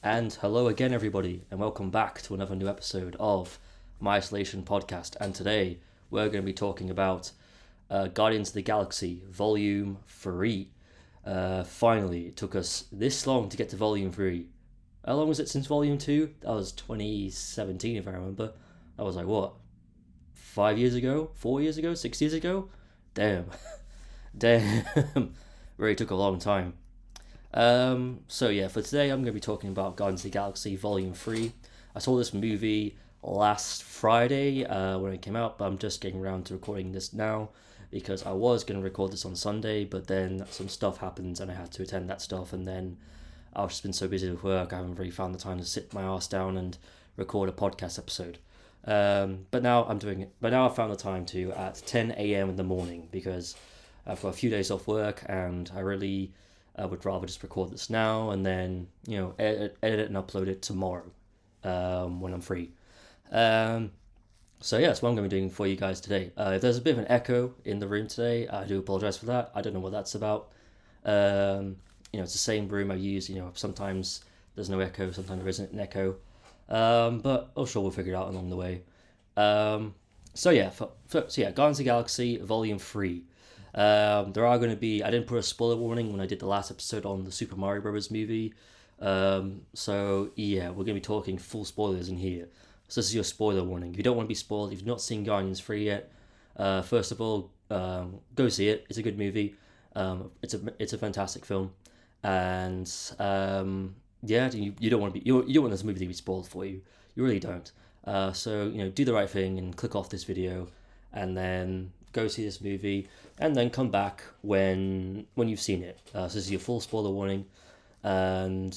And hello again, everybody, and welcome back to another new episode of My Isolation Podcast. And today we're going to be talking about Guardians of the Galaxy Volume 3. Finally, it took us this long to get to Volume 3. How long was it since Volume 2? That was 2017, if I remember. That was like, what, 5 years ago? 4 years ago? 6 years ago? Damn. Damn. Really took a long time. For today I'm going to be talking about Guardians of the Galaxy Volume 3. I saw this movie last Friday when it came out, but I'm just getting around to recording this now because I was going to record this on Sunday, but then some stuff happened and I had to attend that stuff, and then I've just been so busy with work I haven't really found the time to sit my ass down and record a podcast episode. But now I'm doing it. But now I've found the time to at 10 a.m. in the morning because I've got a few days off work and I really would rather just record this now and then, edit it and upload it tomorrow when I'm free. That's what I'm going to be doing for you guys today. If there's a bit of an echo in the room today, I do apologize for that. I don't know what that's about. It's the same room I use. Sometimes there's no echo, sometimes there isn't an echo. But I'm sure we'll figure it out along the way. Guardians of the Galaxy Volume 3. There are going to be... I didn't put a spoiler warning when I did the last episode on the Super Mario Bros. Movie. We're going to be talking full spoilers in here. So this is your spoiler warning. If you don't want to be spoiled, if you've not seen Guardians 3 yet, first of all, go see it. It's a good movie. It's a fantastic film. And you don't want to be... You don't want this movie to be spoiled for you. You really don't. Do the right thing and click off this video and then go see this movie and then come back when you've seen it. So this is your full spoiler warning. And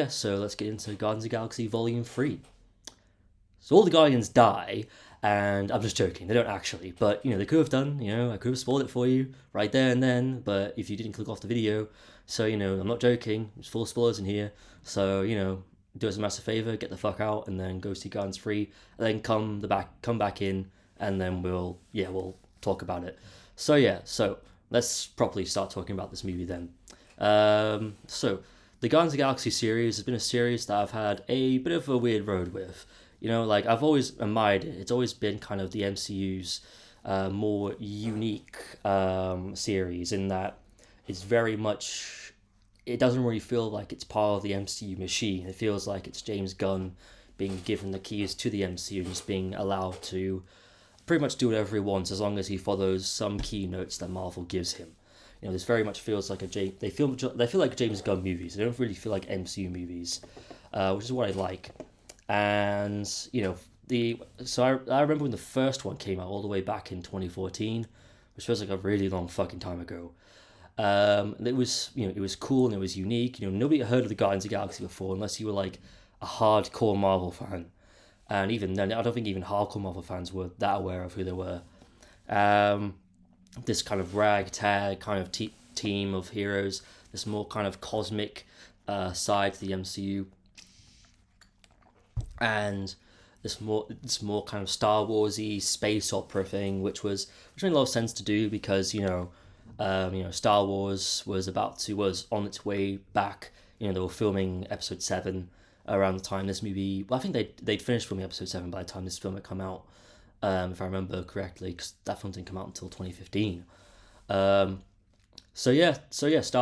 so let's get into Guardians of the Galaxy Volume 3. So all the Guardians die, and I'm just joking, they don't actually, but they could have done, I could have spoiled it for you right there and then, but if you didn't click off the video, so I'm not joking, there's full spoilers in here, so do us a massive favor, get the fuck out and then go see Guardians 3, and then come back in, and then we'll talk about it. So let's properly start talking about this movie then. The Guardians of the Galaxy series has been a series that I've had a bit of a weird road with. I've always admired it. It's always been kind of the MCU's more unique series in that it's very much... It doesn't really feel like it's part of the MCU machine. It feels like it's James Gunn being given the keys to the MCU and just being allowed to pretty much do whatever he wants as long as he follows some key notes that Marvel gives him. This very much feels like they feel like James Gunn movies. They don't really feel like MCU movies, which is what I like. And I remember when the first one came out all the way back in 2014, which feels like a really long fucking time ago. It was cool and it was unique. Nobody had heard of the Guardians of the Galaxy before unless you were like a hardcore Marvel fan. And even then, I don't think even hardcore Marvel fans were that aware of who they were. This kind of ragtag kind of team of heroes, this more kind of cosmic side to the MCU, and this more kind of Star Warsy space opera thing, which made a lot of sense to do because Star Wars was on its way back. They were filming Episode 7 around the time this movie... Well, I think they'd finished filming Episode 7 by the time this film had come out, if I remember correctly, because that film didn't come out until 2015. Star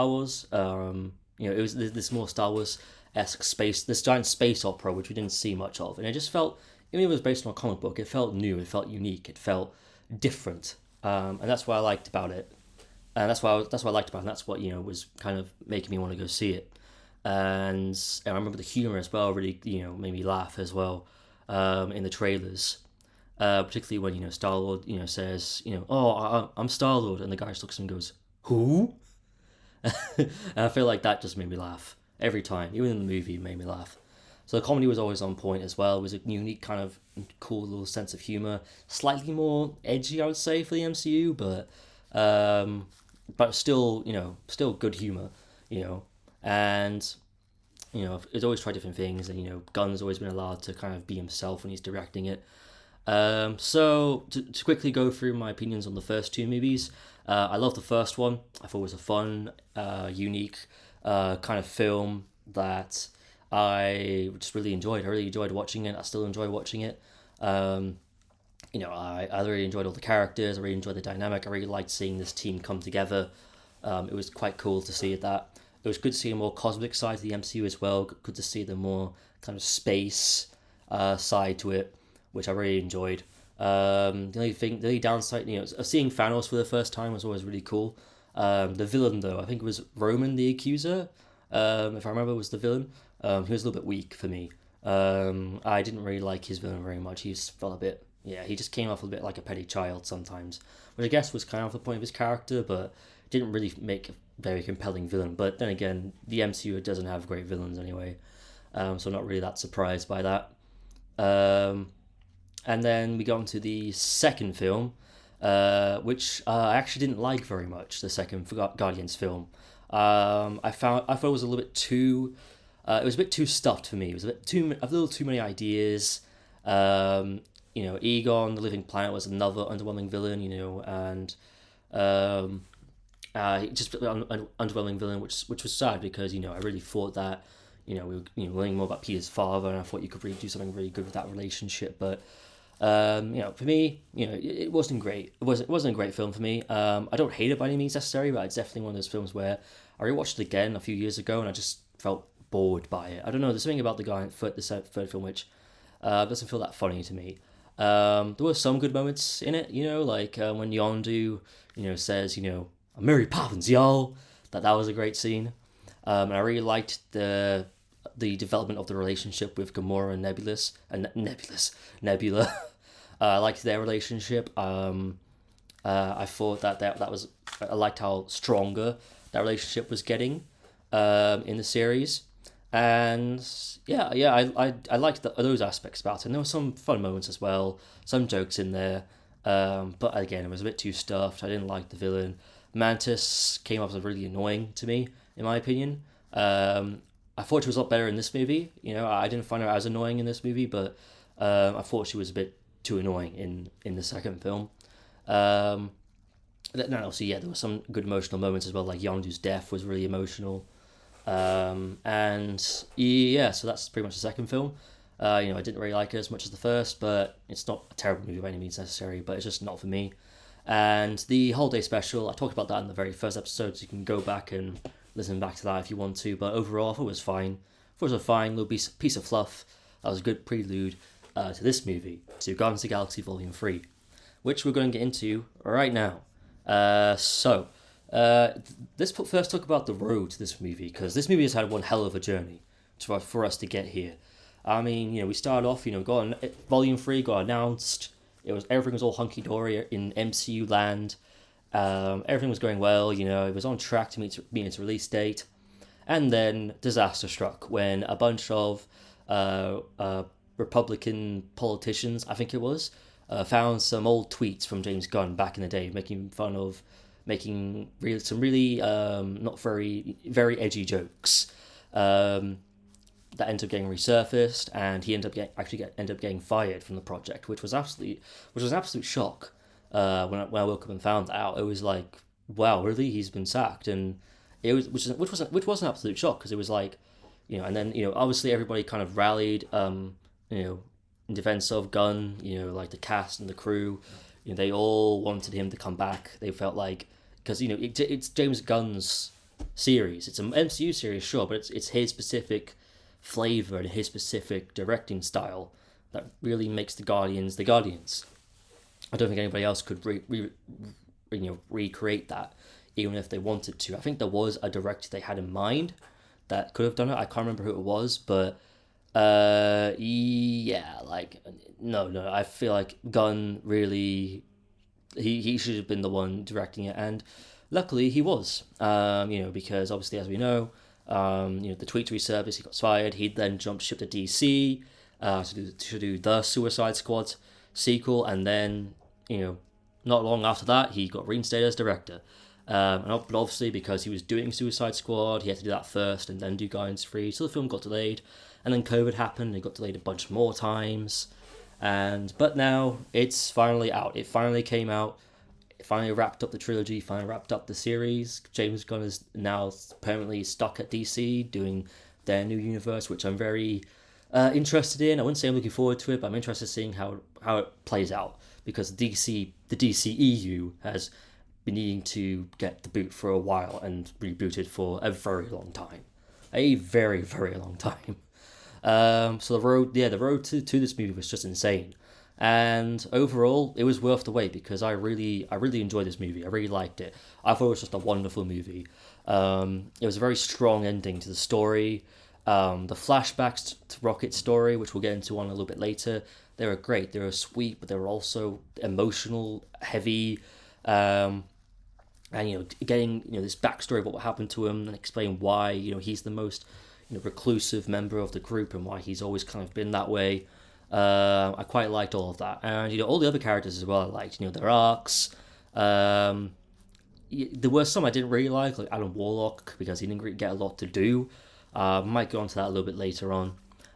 Wars. It was this more Star Wars-esque this giant space opera, which we didn't see much of, and it just felt... Even if it was based on a comic book, it felt new, it felt unique, it felt different, and that's what I liked about it. And that's what I liked about it, and that's what, was kind of making me want to go see it. And I remember the humor as well really, made me laugh as well, in the trailers. Particularly when, Star-Lord, says, I'm Star-Lord, and the guy just looks at him and goes, who? And I feel like that just made me laugh every time. Even in the movie, it made me laugh. So the comedy was always on point as well. It was a unique kind of cool little sense of humor. Slightly more edgy, I would say, for the MCU, but still good humor, and it's always tried different things, and Gunn's always been allowed to kind of be himself when he's directing it. To quickly go through my opinions on the first two movies, I love the first one. I thought it was a fun, unique kind of film that I just really enjoyed. I really enjoyed watching it. I still enjoy watching it. Um, I really enjoyed all the characters. I really enjoyed the dynamic. I really liked seeing this team come together. It was quite cool to see that. It was good to see a more cosmic side to the MCU as well. Good to see the more kind of space side to it, which I really enjoyed. The only downside, seeing Thanos for the first time was always really cool. The villain, though, I think it was Roman the Accuser, if I remember, was the villain. He was a little bit weak for me. I didn't really like his villain very much. He just felt a bit, yeah, he just came off a bit like a petty child sometimes, which I guess was kind of the point of his character, but didn't really make a very compelling villain. But then again, the MCU doesn't have great villains anyway, so I'm not really that surprised by that. Um, and then we got into the second film, which I actually didn't like very much. The second Guardians film, I thought it was a little bit too. It was a bit too stuffed for me. It was a little too many ideas. Egon, the Living Planet, was another underwhelming villain. And just an underwhelming villain, which was sad because I really thought that we were learning more about Peter's father, and I thought you could really do something really good with that relationship. But for me, it wasn't great. It wasn't a great film for me. I don't hate it by any means necessarily, but it's definitely one of those films where I rewatched it again a few years ago, and I just felt bored by it. I don't know. There's something about the guy in the third film which doesn't feel that funny to me. There were some good moments in it, like when Yondu, says, I'm Mary Poppins, y'all. That was a great scene. And I really liked the development of the relationship with Gamora and Nebula. I liked their relationship. I thought that was, I liked how stronger that relationship was getting in the series. And I liked those aspects about it. And there were some fun moments as well, some jokes in there. But again, it was a bit too stuffed. I didn't like the villain. Mantis came off as really annoying to me, in my opinion. I thought she was a lot better in this movie. I didn't find her as annoying in this movie, but I thought she was a bit too annoying in the second film. There were some good emotional moments as well, like Yondu's death was really emotional. And yeah, so that's pretty much the second film. I didn't really like it as much as the first, but it's not a terrible movie by any means necessary, but it's just not for me. And the holiday special, I talked about that in the very first episode, so you can go back and listen back to that if you want to. But overall, I thought it was fine. I thought it was a fine little piece of fluff. That was a good prelude to this movie, to Guardians of the Galaxy Volume 3, which we're going to get into right now. Let's first talk about the road to this movie, because this movie has had one hell of a journey for us to get here. I mean, we started off, Volume 3 got announced. Everything was all hunky dory in MCU land. Everything was going well. It was on track to meet its release date, and then disaster struck when a bunch of Republican politicians, I think it was, found some old tweets from James Gunn back in the day, making fun of some really not very edgy jokes. That ended up getting resurfaced, and he ended up getting fired from the project, which was an absolute shock. When I woke up and found out, it was like, wow, really, he's been sacked, and it was which was an absolute shock, because it was like, and then obviously everybody kind of rallied, in defense of Gunn, like the cast and the crew, they all wanted him to come back. They felt like, because it's James Gunn's series, it's an MCU series, sure, but it's his specific flavor and his specific directing style that really makes the Guardians the Guardians. I don't think anybody else could recreate that, even if they wanted to. I think there was a director they had in mind that could have done it. I can't remember who it was, but no. I feel like Gunn really, he should have been the one directing it, and luckily he was. Because obviously, as we know, the tweet resurfaced, he got fired. He then jumped ship to DC to do the Suicide Squad sequel, and then not long after that he got reinstated as director. But obviously, because he was doing Suicide Squad, he had to do that first and then do Guardians 3, so the film got delayed, and then COVID happened and it got delayed a bunch more times. But now it's finally out. It finally came out. It finally wrapped up the trilogy, finally wrapped up the series. James Gunn is now permanently stuck at DC doing their new universe, which I'm very interested in. I wouldn't say I'm looking forward to it, but I'm interested in seeing how it plays out, because the DCEU has been needing to get the boot for a while and rebooted for a very long time, a very very long time. So the road to this movie was just insane, and overall it was worth the wait, because I really enjoyed this movie. I really liked it. I thought it was just a wonderful movie. It was a very strong ending to the story. The flashbacks to Rocket's story, which we'll get into on a little bit later, they were great. They were sweet, but they were also emotional, heavy, and getting this backstory of what happened to him, and explain why he's the most reclusive member of the group and why he's always kind of been that way. I quite liked all of that, and all the other characters as well. I liked their arcs. There were some I didn't really like Adam Warlock, because he didn't really get a lot to do. Might go on to that a little bit later on,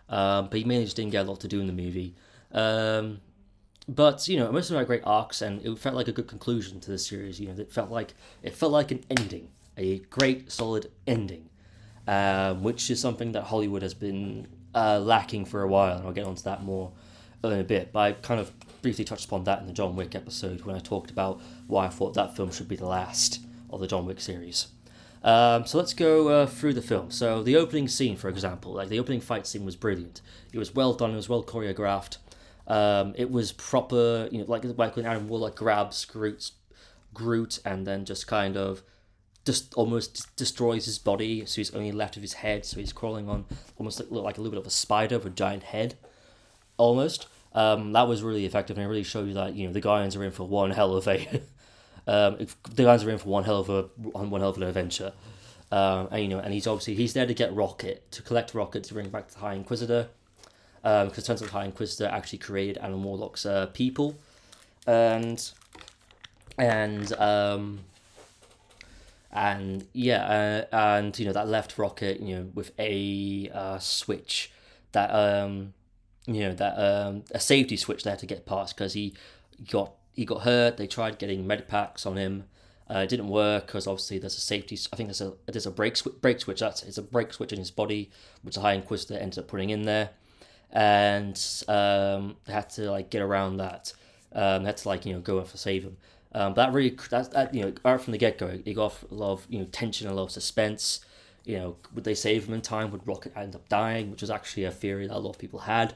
but he mainly just didn't get a lot to do in the movie. But most of them are great arcs, and it felt like a good conclusion to the series. It felt like an ending, a great solid ending, which is something that Hollywood has been lacking for a while, and I'll get onto that more in a bit. But I kind of briefly touched upon that in the John Wick episode when I talked about why I thought that film should be the last of the John Wick series. So let's go through the film. So the opening scene, for example, the opening fight scene was brilliant. It was well done. It was well choreographed. It was proper, like when Adam Warlock grabs Groot and then just kind of just almost destroys his body, so he's only left with his head, so he's crawling on almost like a little bit of a spider with a giant head, almost. That was really effective, and it really showed you that the Guardians are in for one hell of a the Guardians are in for one hell of an adventure. And he's there to get Rocket, to collect Rocket to bring back the High Inquisitor. Because it turns out the High Inquisitor actually created Adam Warlock's people, and that left Rocket with a switch that a safety switch there to get past, because he got hurt. They tried getting med packs on him. It didn't work, because obviously there's a safety. I think there's a brake switch. It's a brake switch in his body, which the High Inquisitor ended up putting in there, and they had to get around that. They had to go off to save him. That right from the get go, it got off a lot of tension and a lot of suspense. Would they save him in time? Would Rocket end up dying? Which was actually a theory that a lot of people had.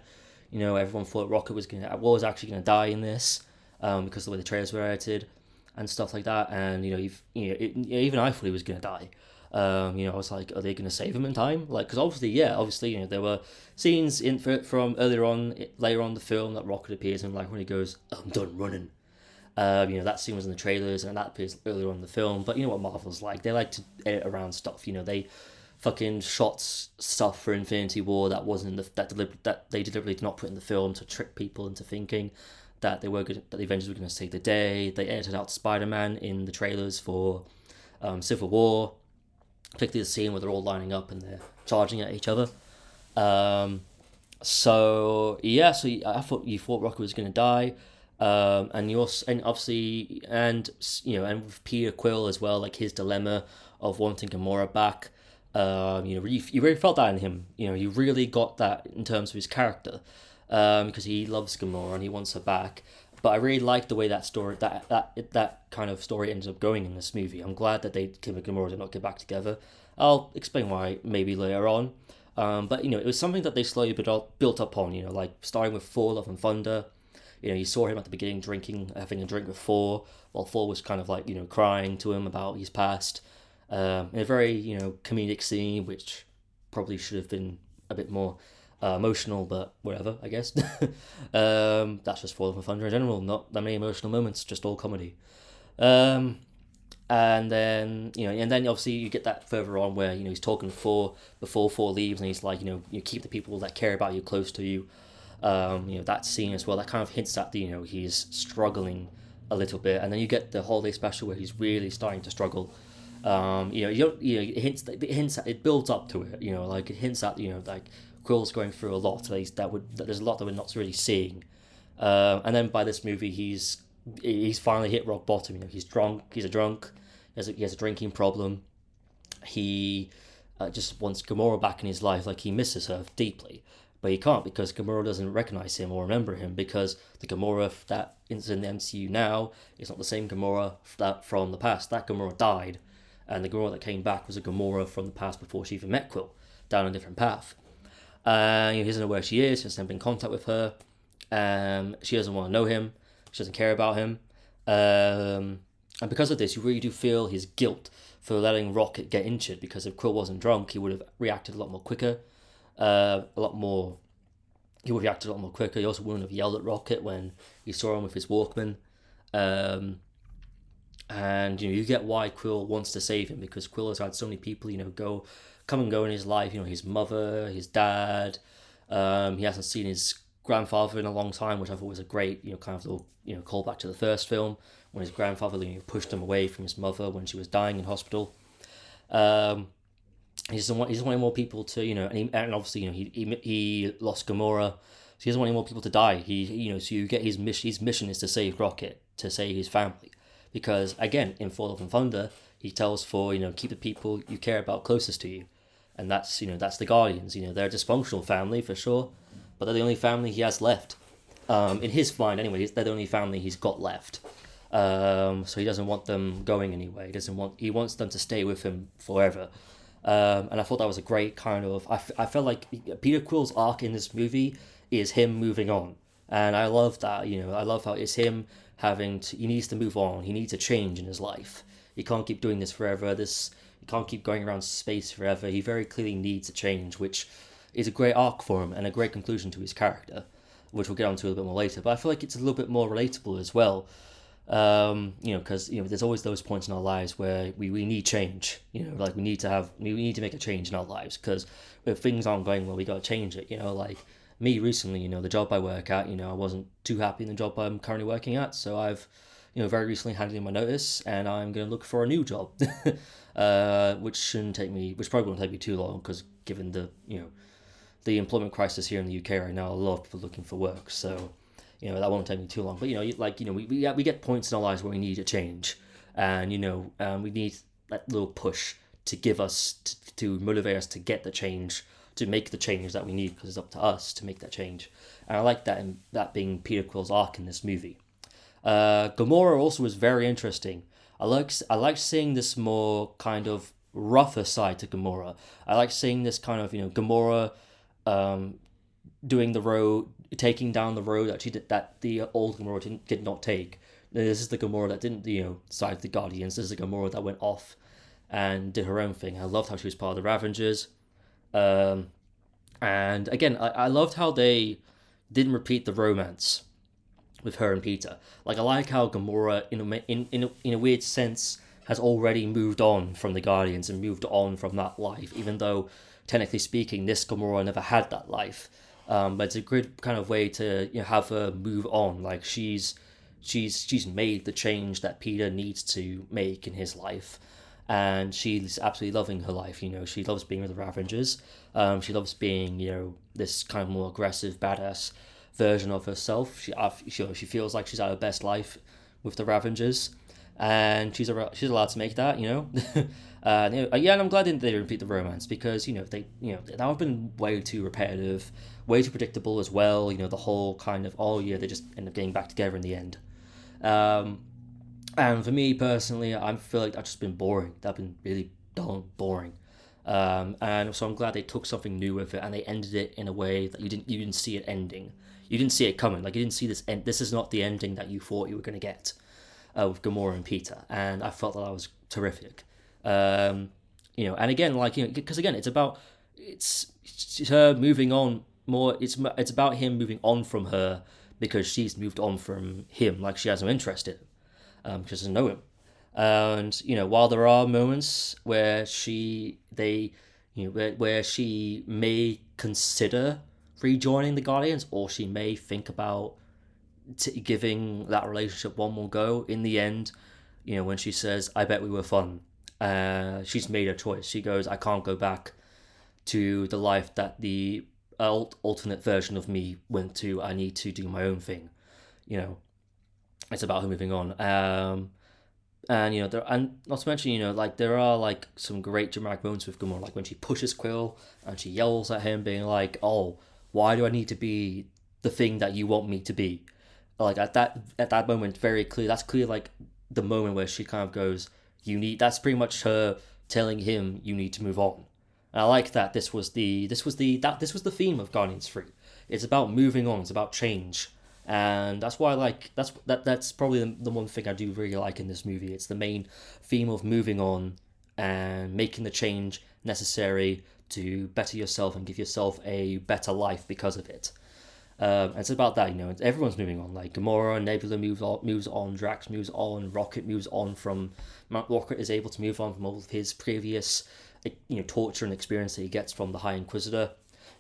Everyone thought Rocket was actually gonna die in this, because of the way the trailers were edited and stuff like that. And even I thought he was gonna die. I was like, are they gonna save him in time? Because obviously, there were scenes from later on in the film that Rocket appears in, when he goes, "I'm done running." That scene was in the trailers, and that appears earlier on in the film. But you know what Marvel's like? They like to edit around stuff. They fucking shot stuff for Infinity War that wasn't that they deliberately did not put in the film to trick people into thinking that the Avengers were going to save the day. They edited out Spider-Man in the trailers for Civil War, particularly the scene where they're all lining up and they're charging at each other. So I thought Rocket was going to die. And obviously with Peter Quill as well, his dilemma of wanting Gamora back. You really felt that in him. You really got that in terms of his character, because he loves Gamora and he wants her back. But I really liked the way that story, that kind of story ended up going in this movie. I'm glad that Kim and Gamora did not get back together. I'll explain why maybe later on. But it was something that they slowly built up on. Starting with Thor: Love and Thunder. You saw him at the beginning having a drink with Thor, while Thor was kind of crying to him about his past. In a very comedic scene, which probably should have been a bit more emotional, but whatever, I guess. That's just Thor: Love and Thunder in general. Not that many emotional moments, just all comedy. And then obviously you get that further on where he's talking to Thor before Thor leaves, and he's like, you keep the people that care about you close to you. That scene as well, that kind of hints at he's struggling a little bit, and then you get the holiday special where he's really starting to struggle. It builds up to it. It hints at Quill's going through a lot. There's a lot that we're not really seeing. And then by this movie, he's finally hit rock bottom. He's drunk. He's a drunk. He has a drinking problem. He just wants Gamora back in his life, like he misses her deeply. But he can't because Gamora doesn't recognize him or remember him because the Gamora that is in the MCU now is not the same Gamora that from the past. That Gamora died, and the Gamora that came back was a Gamora from the past before she even met Quill, down a different path. He doesn't know where she is. He hasn't been in contact with her. She doesn't want to know him. She doesn't care about him. And because of this, you really do feel his guilt for letting Rocket get injured, because if Quill wasn't drunk, he would have reacted a lot more quicker. He would have reacted a lot more quicker. He also wouldn't have yelled at Rocket when he saw him with his Walkman. And you get why Quill wants to save him, because Quill has had so many people come and go in his life. His mother, his dad. He hasn't seen his grandfather in a long time, which I thought was a great kind of little callback to the first film, when his grandfather pushed him away from his mother when she was dying in hospital. He doesn't want any more people to and obviously he lost Gamora, so he doesn't want any more people to die. So you get his mission is to save Rocket, to save his family, because again in Thor: Love and Thunder he tells Thor, keep the people you care about closest to you, and that's the Guardians. They're a dysfunctional family for sure, but they're the only family he has left. In his mind anyway, they're the only family he's got left. So he doesn't want them going anywhere. He wants them to stay with him forever. And I thought that was a great kind of. I felt like Peter Quill's arc in this movie is him moving on, and I love that. I love how it's him he needs to move on. He needs a change in his life. He can't keep doing this forever. He can't keep going around space forever. He very clearly needs a change, which is a great arc for him and a great conclusion to his character, which we'll get onto a little bit more later. But I feel like it's a little bit more relatable as well. Because there's always those points in our lives where we need change. Like we need to make a change in our lives, because if things aren't going well, we got to change it. Like me recently, the job I work at, I wasn't too happy in the job I'm currently working at, so I've very recently handed in my notice, and I'm going to look for a new job, which probably won't take me too long, because given the employment crisis here in the UK right now, a lot of people looking for work, so that won't take me too long. But we get points in our lives where we need a change, and we need that little push to give us to motivate us to get the change, to make the change that we need, because it's up to us to make that change. And I like that, and that being Peter Quill's arc in this movie. Gamora also was very interesting. I like seeing this more kind of rougher side to Gamora. I like seeing this kind of Gamora taking down the road that the old Gamora did not take. This is the Gamora that didn't side the Guardians. This is the Gamora that went off and did her own thing. I loved how she was part of the Ravengers. And again, I loved how they didn't repeat the romance with her and Peter. Like, I like how Gamora, in a weird sense, has already moved on from the Guardians and moved on from that life, even though, technically speaking, this Gamora never had that life. But it's a good kind of way to have her move on. Like, she's made the change that Peter needs to make in his life, and she's absolutely loving her life. She loves being with the Ravengers. She loves being this kind of more aggressive, badass version of herself. She feels like she's at her best life with the Ravengers, and she's allowed to make that. And I'm glad they didn't repeat the romance, because that would have been way too repetitive, way too predictable as well. The whole kind of they just end up getting back together in the end. And for me personally, I feel like that's just been boring. That's been really dull and boring. And so I'm glad they took something new with it, and they ended it in a way that you didn't see it ending. You didn't see it coming. Like, you didn't see this end. This is not the ending that you thought you were going to get with Gamora and Peter, and I felt that was terrific. And again, because again, it's her moving on more. It's about him moving on from her, because she's moved on from him. Like, she has no interest in him, she doesn't know him. And while there are moments where she may consider rejoining the Guardians, or she may think about giving that relationship one more go, in the end, when she says, "I bet we were fun," she's made a choice. She goes, "I can't go back to the life that the alternate version of me went to. I need to do my own thing." It's about her moving on. And and not to mention, like there are like some great dramatic moments with Gamora, like when she pushes Quill and she yells at him, being like, "Oh, why do I need to be the thing that you want me to be?" Like at that moment, very clear. That's clear, like the moment where she kind of goes, "You need." That's pretty much her telling him, "You need to move on." And I like that. This was the theme of Guardians 3. It's about moving on. It's about change, and that's why I like that's probably the one thing I do really like in this movie. It's the main theme of moving on and making the change necessary to better yourself and give yourself a better life because of it. And it's about that, everyone's moving on. Like Gamora, Nebula moves on, Drax moves on, Rocket moves on from. Rocket is able to move on from all of his previous, torture and experience that he gets from the High Inquisitor.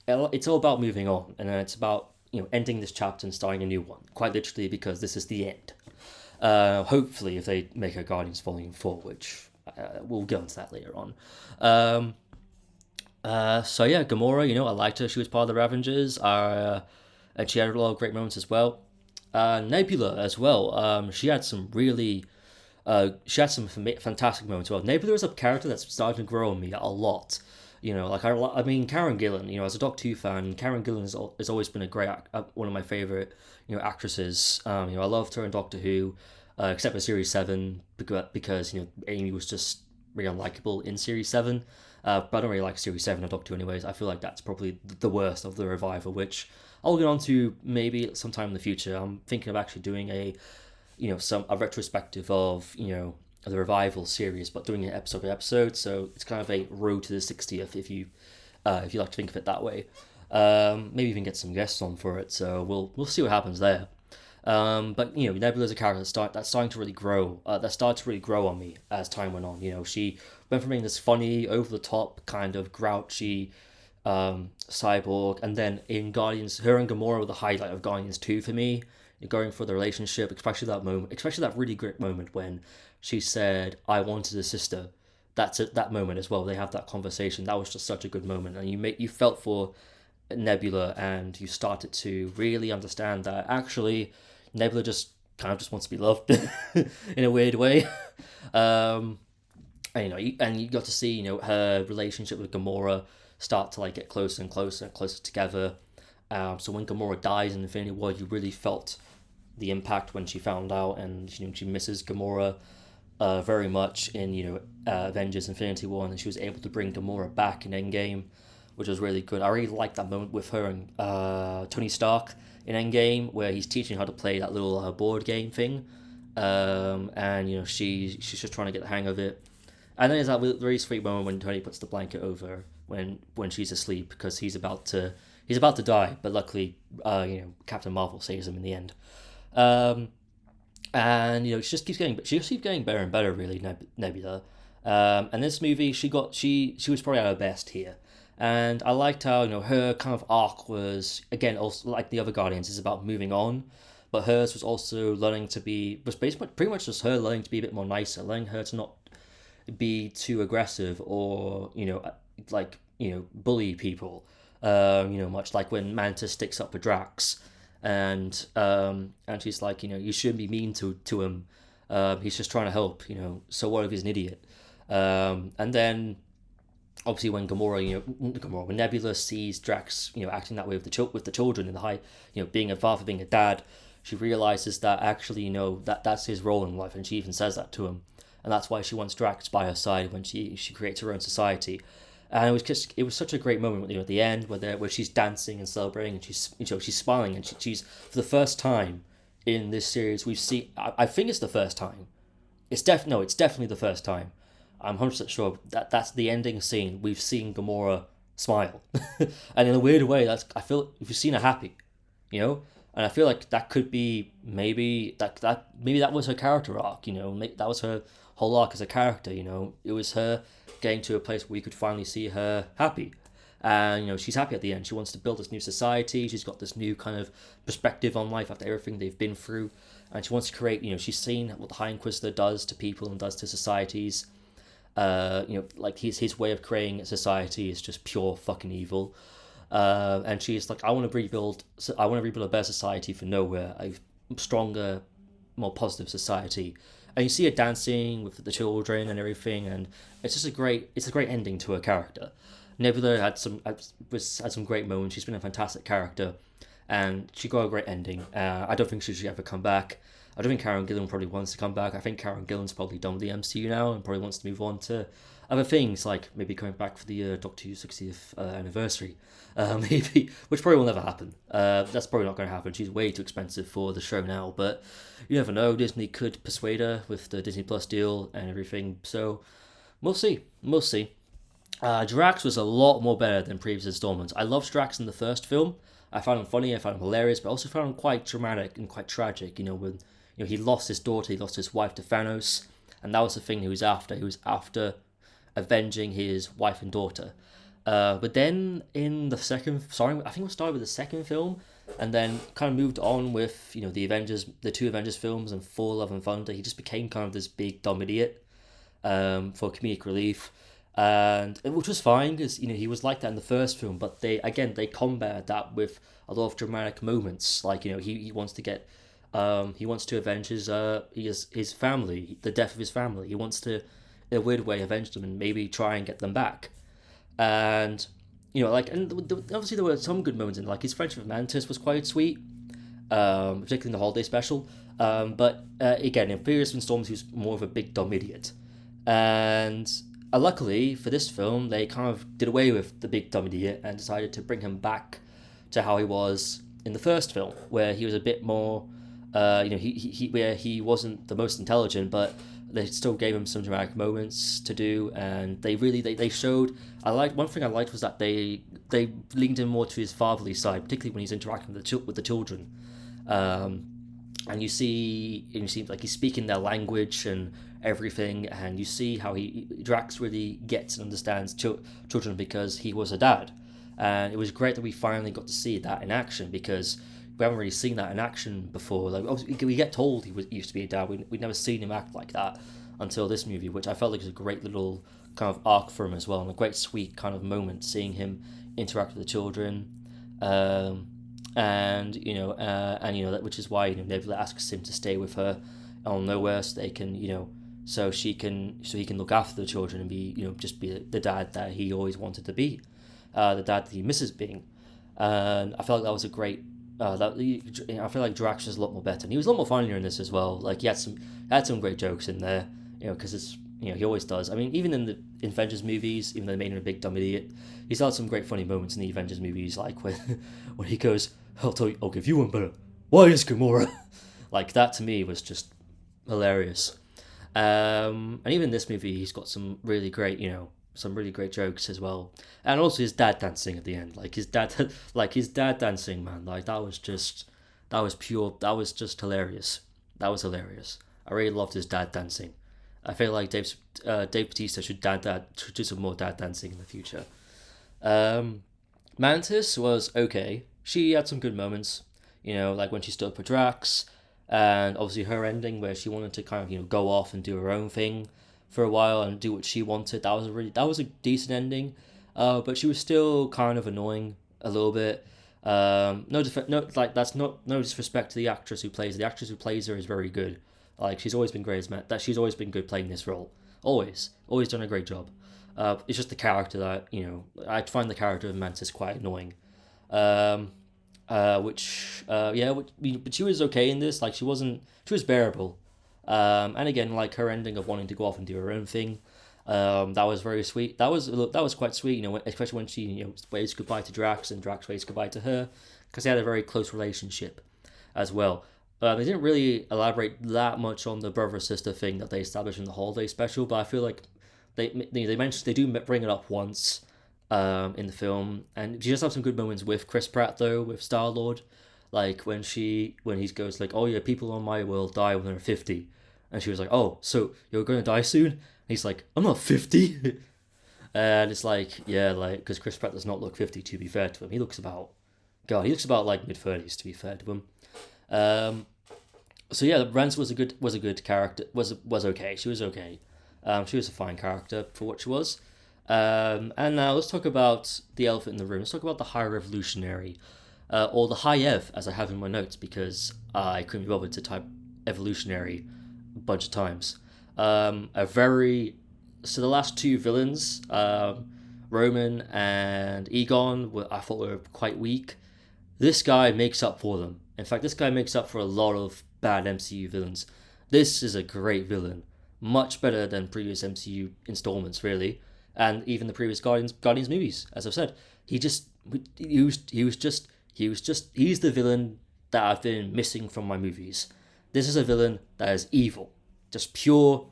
It's all about moving on, and then it's about ending this chapter and starting a new one. Quite literally, because this is the end. Hopefully, if they make a Guardians Volume 4, which we'll get into that later on. So yeah, Gamora, I liked her. She was part of the Ravengers. And she had a lot of great moments as well. Nebula as well. She had some fantastic moments as well. Nebula is a character that's starting to grow on me a lot. I mean, Karen Gillan. As a Doctor Who fan, Karen Gillan has always been a great, one of my favorite, actresses. I loved her in Doctor Who, except for Series 7 because Amy was just really unlikable in Series 7. But I don't really like Series 7 of Doctor Who anyways. I feel like that's probably the worst of the revival, which I'll get on to maybe sometime in the future. I'm thinking of actually doing a retrospective of, the revival series, but doing it episode by episode. So it's kind of a road to the 60th if you like to think of it that way. Maybe even get some guests on for it. So we'll see what happens there. But Nebula's a character that's starting to really grow. That started to really grow on me as time went on. She went from being this funny, over the top, kind of grouchy cyborg, and then in Guardians, her and Gamora were the highlight of Guardians 2 for me. Going for the relationship, especially that moment, especially that really great moment when she said, "I wanted a sister." That's it. That moment as well. They have that conversation. That was just such a good moment, and you felt for Nebula, and you started to really understand that actually Nebula just kind of just wants to be loved in a weird way. And you got to see her relationship with Gamora start to like get closer and closer and closer together. So when Gamora dies in Infinity War, you really felt the impact when she found out, and she misses Gamora very much in Avengers Infinity War, and then she was able to bring Gamora back in Endgame, which was really good. I really liked that moment with her and Tony Stark in Endgame, where he's teaching her how to play that little board game thing, and she's just trying to get the hang of it. And then there's that very sweet moment when Tony puts the blanket over when she's asleep because he's about to die, but luckily Captain Marvel saves him in the end. And she just keeps getting better and better, really, Nebula. And this movie, she was probably at her best here. And I liked how her kind of arc was, again, also like the other Guardians, is about moving on, but hers was also basically pretty much just her learning to be a bit more nicer, learning her to not be too aggressive or bully people. Much like when Mantis sticks up for Drax, and she's like, you shouldn't be mean to him. He's just trying to help. So what if he's an idiot? And then obviously when when Nebula sees Drax, acting that way with the children in the high, being a father, being a dad, she realizes that actually, that's his role in life, and she even says that to him, and that's why she wants Drax by her side when she creates her own society. And it was such a great moment, at the end where she's dancing and celebrating, and she's smiling, and she's for the first time in this series we've seen. I think it's the first time. It's definitely the first time. I'm 100% sure that's the ending scene. We've seen Gamora smile, and in a weird way, I feel if you've seen her happy, and I feel like that could be maybe that was her character arc. That was her whole arc as a character. It was her getting to a place where you could finally see her happy. And she's happy at the end. She wants to build this new society. She's got this new kind of perspective on life after everything they've been through, and she wants to create. She's seen what the High Inquisitor does to people and does to societies. Like his way of creating a society is just pure fucking evil. And she's like, I want to rebuild a better society for nowhere, a stronger, more positive society. and you see her dancing with the children and everything, and it's a great ending to her character. Nebula had some great moments. She's been a fantastic character, and she got a great ending. I don't think she should ever come back. I don't think Karen Gillan probably wants to come back. I think Karen Gillan's probably done with the MCU now and probably wants to move on to other things, like maybe coming back for the Doctor Who 60th anniversary, maybe, which probably will never happen. That's probably not going to happen. She's way too expensive for the show now, but you never know. Disney could persuade her with the Disney Plus deal and everything, so we'll see. We'll see. Drax was a lot more better than previous installments. I loved Drax in the first film. I found him funny, I found him hilarious, but I also found him quite dramatic and quite tragic. When he lost his daughter, he lost his wife to Thanos, and that was the thing he was after. He was after avenging his wife and daughter. But then in the I think we'll start with the second film, and then kind of moved on with the two Avengers films and Thor: Love and Thunder. He just became kind of this big dumb idiot for comedic relief. And which was fine because he was like that in the first film, but they combat that with a lot of dramatic moments. Like he wants to get he wants to avenge his family, the death of his family. He wants to, in a weird way, avenge them and maybe try and get them back. And obviously there were some good moments in it. Like his friendship with Mantis was quite sweet, particularly in the holiday special. But again, in previous installments, he was more of a big dumb idiot, and luckily for this film, they kind of did away with the big dumb idiot and decided to bring him back to how he was in the first film, where he was a bit more, where he wasn't the most intelligent, but they still gave him some dramatic moments to do, and they showed. One thing I liked was that they leaned him more to his fatherly side, particularly when he's interacting with the children. And you see like he's speaking their language and everything, and you see how Drax really gets and understands children because he was a dad, and it was great that we finally got to see that in action, because we haven't really seen that in action before. Like obviously we get told he used to be a dad. We'd never seen him act like that until this movie, which I felt like was a great little kind of arc for him as well, and a great sweet kind of moment seeing him interact with the children. Which is why Nebula asks him to stay with her on Nowhere, so they can so he can look after the children and be just be the dad that he always wanted to be, the dad that he misses being. And I felt like that was a great. I feel like Drax was a lot more better, and he was a lot more funnier in this as well. Like he had some great jokes in there, because it's he always does. I mean, even in the Avengers movies, even though they made him a big dumb idiot, he's had some great funny moments in the Avengers movies, like when he goes, I'll give you one better. Why is Gamora? Like that to me was just hilarious. And even in this movie, he's got some really great, some really great jokes as well. And also his dad dancing at the end, like his dad dancing, man, like that was just hilarious. That was hilarious. I really loved his dad dancing. I feel like Dave Bautista should do some more dad dancing in the future. Mantis was okay. She had some good moments, like when she stood up for Drax, and obviously her ending where she wanted to kind of go off and do her own thing for a while and do what she wanted. That was a decent ending, but she was still kind of annoying a little bit. No disrespect to the actress who plays her. The actress who plays her is very good. Like she's always been great she's always been good playing this role. Always done a great job. It's just the character that I find the character of Mantis quite annoying. But she was okay in this. Like she was bearable. And again, like her ending of wanting to go off and do her own thing, that was very sweet. That was quite sweet. Especially when she waves goodbye to Drax and Drax waves goodbye to her, because they had a very close relationship as well. They didn't really elaborate that much on the brother-sister thing that they established in the holiday special, but I feel like they do bring it up once in the film, and she does have some good moments with Chris Pratt though, with Star-Lord, like when he goes like, oh yeah, people on my world die when they're 50, and she was like, oh, so you're going to die soon? And he's like, I'm not 50. And it's like, yeah, like, because Chris Pratt does not look 50, to be fair to him. He looks about like mid-30s, to be fair to him. So yeah, Rance was a good character. Was okay. She was okay. She was a fine character for what she was. And now let's talk about the elephant in the room. Let's talk about the High Revolutionary, or the High Ev, as I have in my notes, because I couldn't be bothered to type evolutionary a bunch of times. A very so the last two villains, Roman and Egon, I thought were quite weak. This guy makes up for them. In fact, this guy makes up for a lot of bad MCU villains. This is a great villain, much better than previous MCU installments, really, and even the previous Guardians movies. As I've said, he just he's the villain that I've been missing from my movies. This is a villain that is evil, just pure,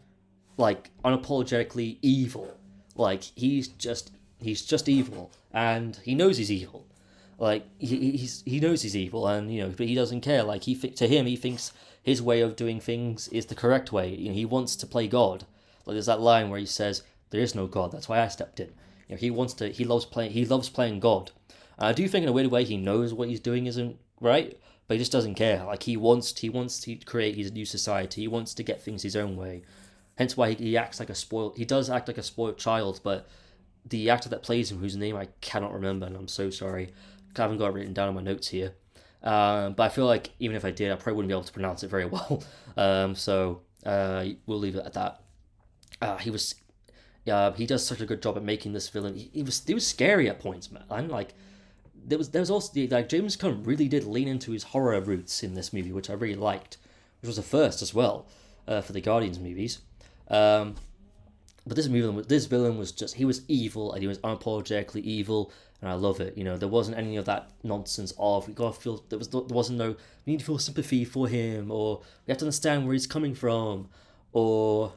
like unapologetically evil. Like he's just evil, and he knows he's evil. Like he knows he's evil, and but he doesn't care. Like to him, he thinks his way of doing things is the correct way. He wants to play God. Like there's that line where he says, "There is no God. That's why I stepped in." He wants to. He loves playing. He loves playing God. And I do think in a weird way he knows what he's doing isn't right, but he just doesn't care. Like he wants to create his new society. He wants to get things his own way. Hence why he acts like a spoiled. He does act like a spoiled child, but the actor that plays him, whose name I cannot remember, and I'm so sorry, I haven't got it written down in my notes here. But I feel like even if I did, I probably wouldn't be able to pronounce it very well. So we'll leave it at that. He does such a good job at making this villain. He was scary at points, man. I'm like, there was also like James Gunn really did lean into his horror roots in this movie, which I really liked, which was a first as well for the Guardians movies. But this villain was just, he was evil, and he was unapologetically evil, and I love it. There wasn't any of that nonsense of we gotta feel there wasn't no we need to feel sympathy for him, or we have to understand where he's coming from, or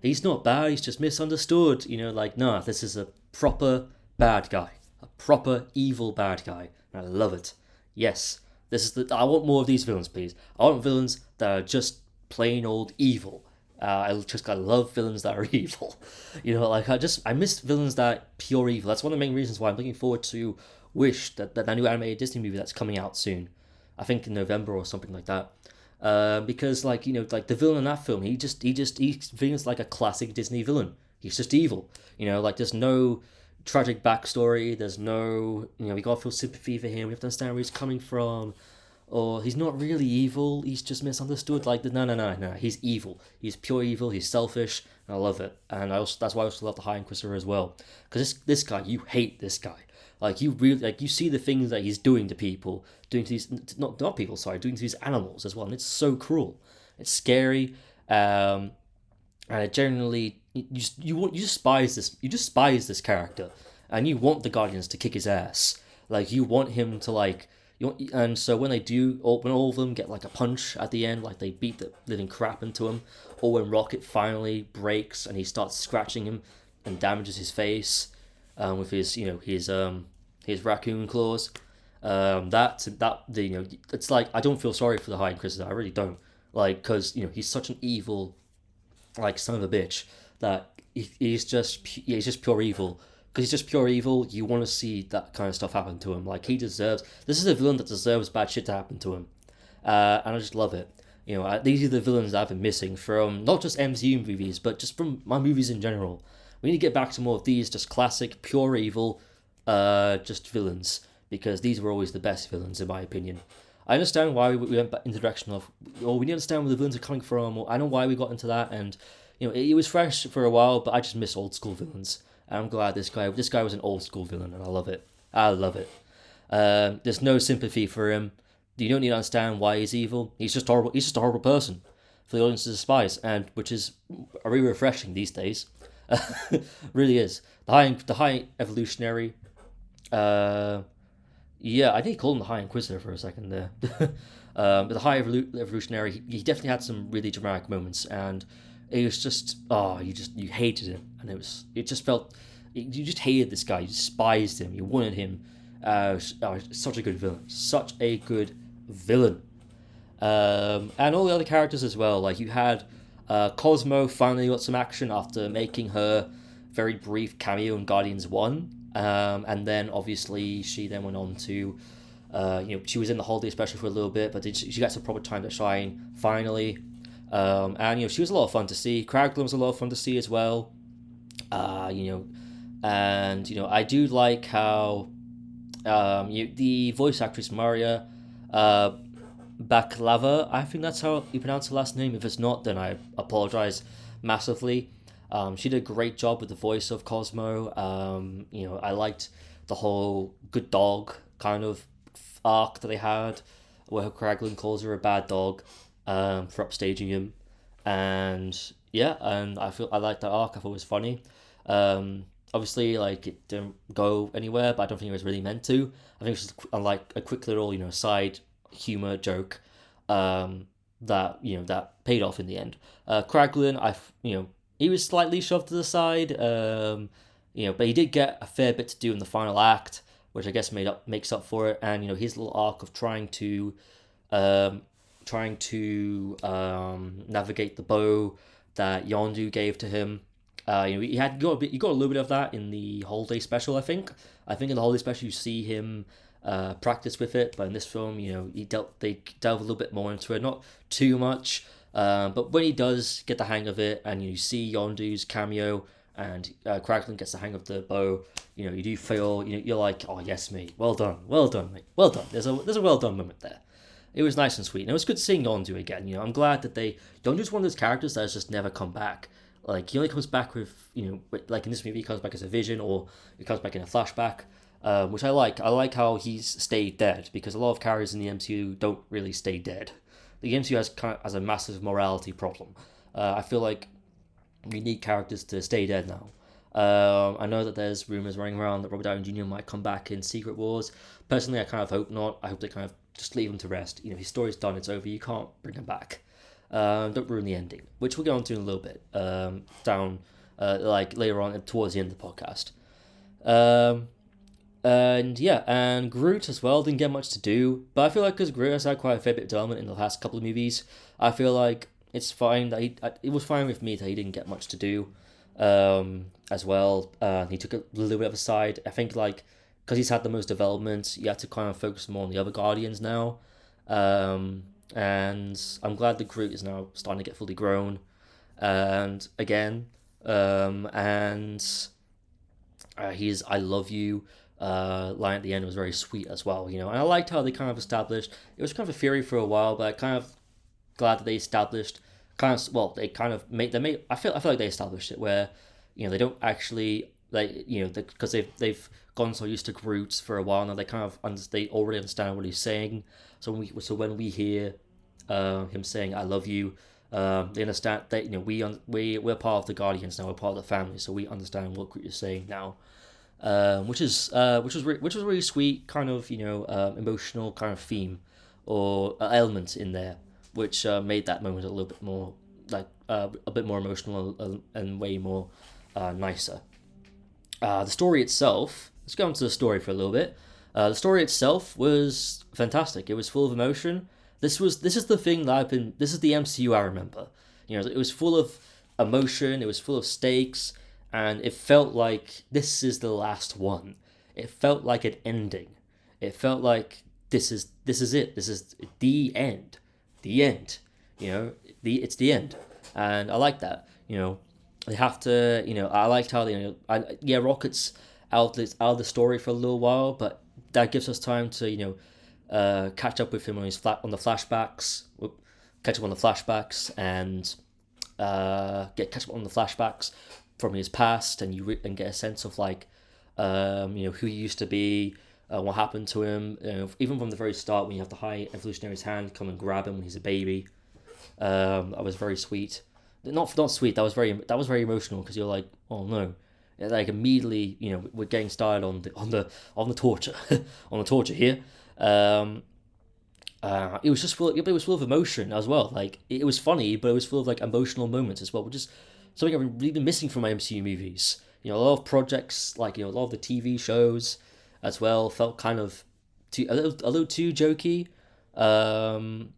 he's not bad, he's just misunderstood. Like, nah, this is a proper bad guy, a proper evil bad guy, and I love it. Yes, I want more of these villains, please. I want villains that are just plain old evil. I love villains that are evil. I miss villains that are pure evil. That's one of the main reasons why I'm looking forward to Wish, that new animated Disney movie that's coming out soon. I think in November or something like that. Because like the villain in that film, he feels like a classic Disney villain. He's just evil. Like there's no tragic backstory. There's no we gotta feel sympathy for him. We have to understand where he's coming from. Or he's not really evil, he's just misunderstood. Like, no, he's evil. He's pure evil, he's selfish, and I love it. And that's why I also love the High Inquisitor as well. Because this guy, you hate this guy. Like, you really, you see the things that he's doing to people, doing to these, not people, sorry, doing to these animals as well. And it's so cruel. It's scary, and it generally, you despise this character. And you want the Guardians to kick his ass. Like, you want him to, and so when when all of them get like a punch at the end, like they beat the living crap into him, or when Rocket finally breaks and he starts scratching him and damages his face with his raccoon claws, it's like I don't feel sorry for the High Inquisitor. I really don't, because he's such an evil son of a bitch that he's just pure evil. Because he's just pure evil, you want to see that kind of stuff happen to him. Like, this is a villain that deserves bad shit to happen to him. And I just love it. These are the villains that I've been missing from not just MCU movies, but just from my movies in general. We need to get back to more of these just classic, pure evil, just villains. Because these were always the best villains, in my opinion. I understand why we went in the direction of, we need to understand where the villains are coming from, or I know why we got into that, and, it was fresh for a while, but I just miss old school villains. I'm glad this guy was an old school villain, and I love it. There's no sympathy for him. You don't need to understand why he's evil. He's just horrible. He's just a horrible person for the audience to despise, and which is really refreshing these days. Really is. The high evolutionary. I did call him the High Inquisitor for a second there. But the High Evolutionary, he definitely had some really dramatic moments, and it was just, you hated him, and you just hated this guy, you despised him, you wanted him. Such a good villain. And all the other characters as well, like you had Cosmo finally got some action after making her very brief cameo in Guardians 1, and then obviously she then went on to, she was in the holiday special for a little bit, but she got some proper time to shine finally. And she was a lot of fun to see. Cragglin was a lot of fun to see as well. I do like how the voice actress Maria, Baklava. I think that's how you pronounce her last name. If it's not, then I apologize massively. She did a great job with the voice of Cosmo. I liked the whole good dog kind of arc that they had, where Kraglin calls her a bad dog for upstaging him, and yeah, and I liked that arc. I thought it was funny. Obviously, like it didn't go anywhere, but I don't think it was really meant to. I think it was just like a quick little side humor joke that that paid off in the end. Kraglin, he was slightly shoved to the side, but he did get a fair bit to do in the final act, which I guess makes up for it. And his little arc of um, navigate the bow that Yondu gave to him. He got a little bit of that in the holiday special. I think in the holiday special you see him practice with it, but in this film, they delve a little bit more into it, not too much. But when he does get the hang of it, and you see Yondu's cameo, and Kraglin gets the hang of the bow, you do feel, you're like, oh yes, mate, well done, mate, well done. There's a well done moment there. It was nice and sweet, and it was good seeing Yondu again. I'm glad that Yondu's one of those characters that has just never come back. Like he only comes back with like in this movie he comes back as a vision, or he comes back in a flashback, which I like. I like how he's stayed dead, because a lot of characters in the MCU don't really stay dead. The MCU has a massive morality problem. I feel like we need characters to stay dead now. I know that there's rumors running around that Robert Downey Jr. might come back in Secret Wars. Personally, I kind of hope not. I hope they kind of just leave him to rest. His story's done, it's over. You can't bring him back. Don't ruin the ending, which we'll get on to in a little bit, like later on towards the end of the podcast. And Groot as well didn't get much to do, but I feel like because Groot has had quite a fair bit of development in the last couple of movies, I feel like it's fine that it was fine with me that he didn't get much to do, as well. He took a little bit of a side. I think like because he's had the most development, you have to kind of focus more on the other Guardians now. And I'm glad that Groot is now starting to get fully grown, and again, and his "I love you" line at the end was very sweet as well. And I liked how they kind of established it was kind of a theory for a while, but I kind of glad that they established I feel like they established it where they don't actually because they've gone so used to Groot for a while now, they kind of they already understand what he's saying. So when we hear him saying "I love you," they understand that we're part of the Guardians now, we're part of the family, so we understand what Groot is saying now, which was really sweet, kind of emotional kind of theme or element in there, which made that moment a little bit more a bit more emotional and way more nicer. The story itself, let's go into the story for a little bit. The story itself was fantastic. It was full of emotion. This is the thing that this is the MCU I remember. It was full of emotion, it was full of stakes, and it felt like this is the last one. It felt like an ending. It felt like this is it. This is the end. The end. It's the end. And I like that. They have to, I liked how Rocket's out of the story for a little while, but that gives us time to, catch up with him on the flashbacks, catch up on the flashbacks, and catch up on the flashbacks from his past, and and get a sense of who he used to be, what happened to him, even from the very start when you have the High Evolutionary's hand come and grab him when he's a baby. That was very sweet. Not sweet. That was very emotional, because you're like, oh no, like immediately, we're getting started on the torture, on the torture here. It was just it was full of emotion as well. Like it was funny, but it was full of emotional moments as well, which is something I've really been missing from my MCU movies. A lot of projects, a lot of the TV shows as well, felt kind of a little too jokey, it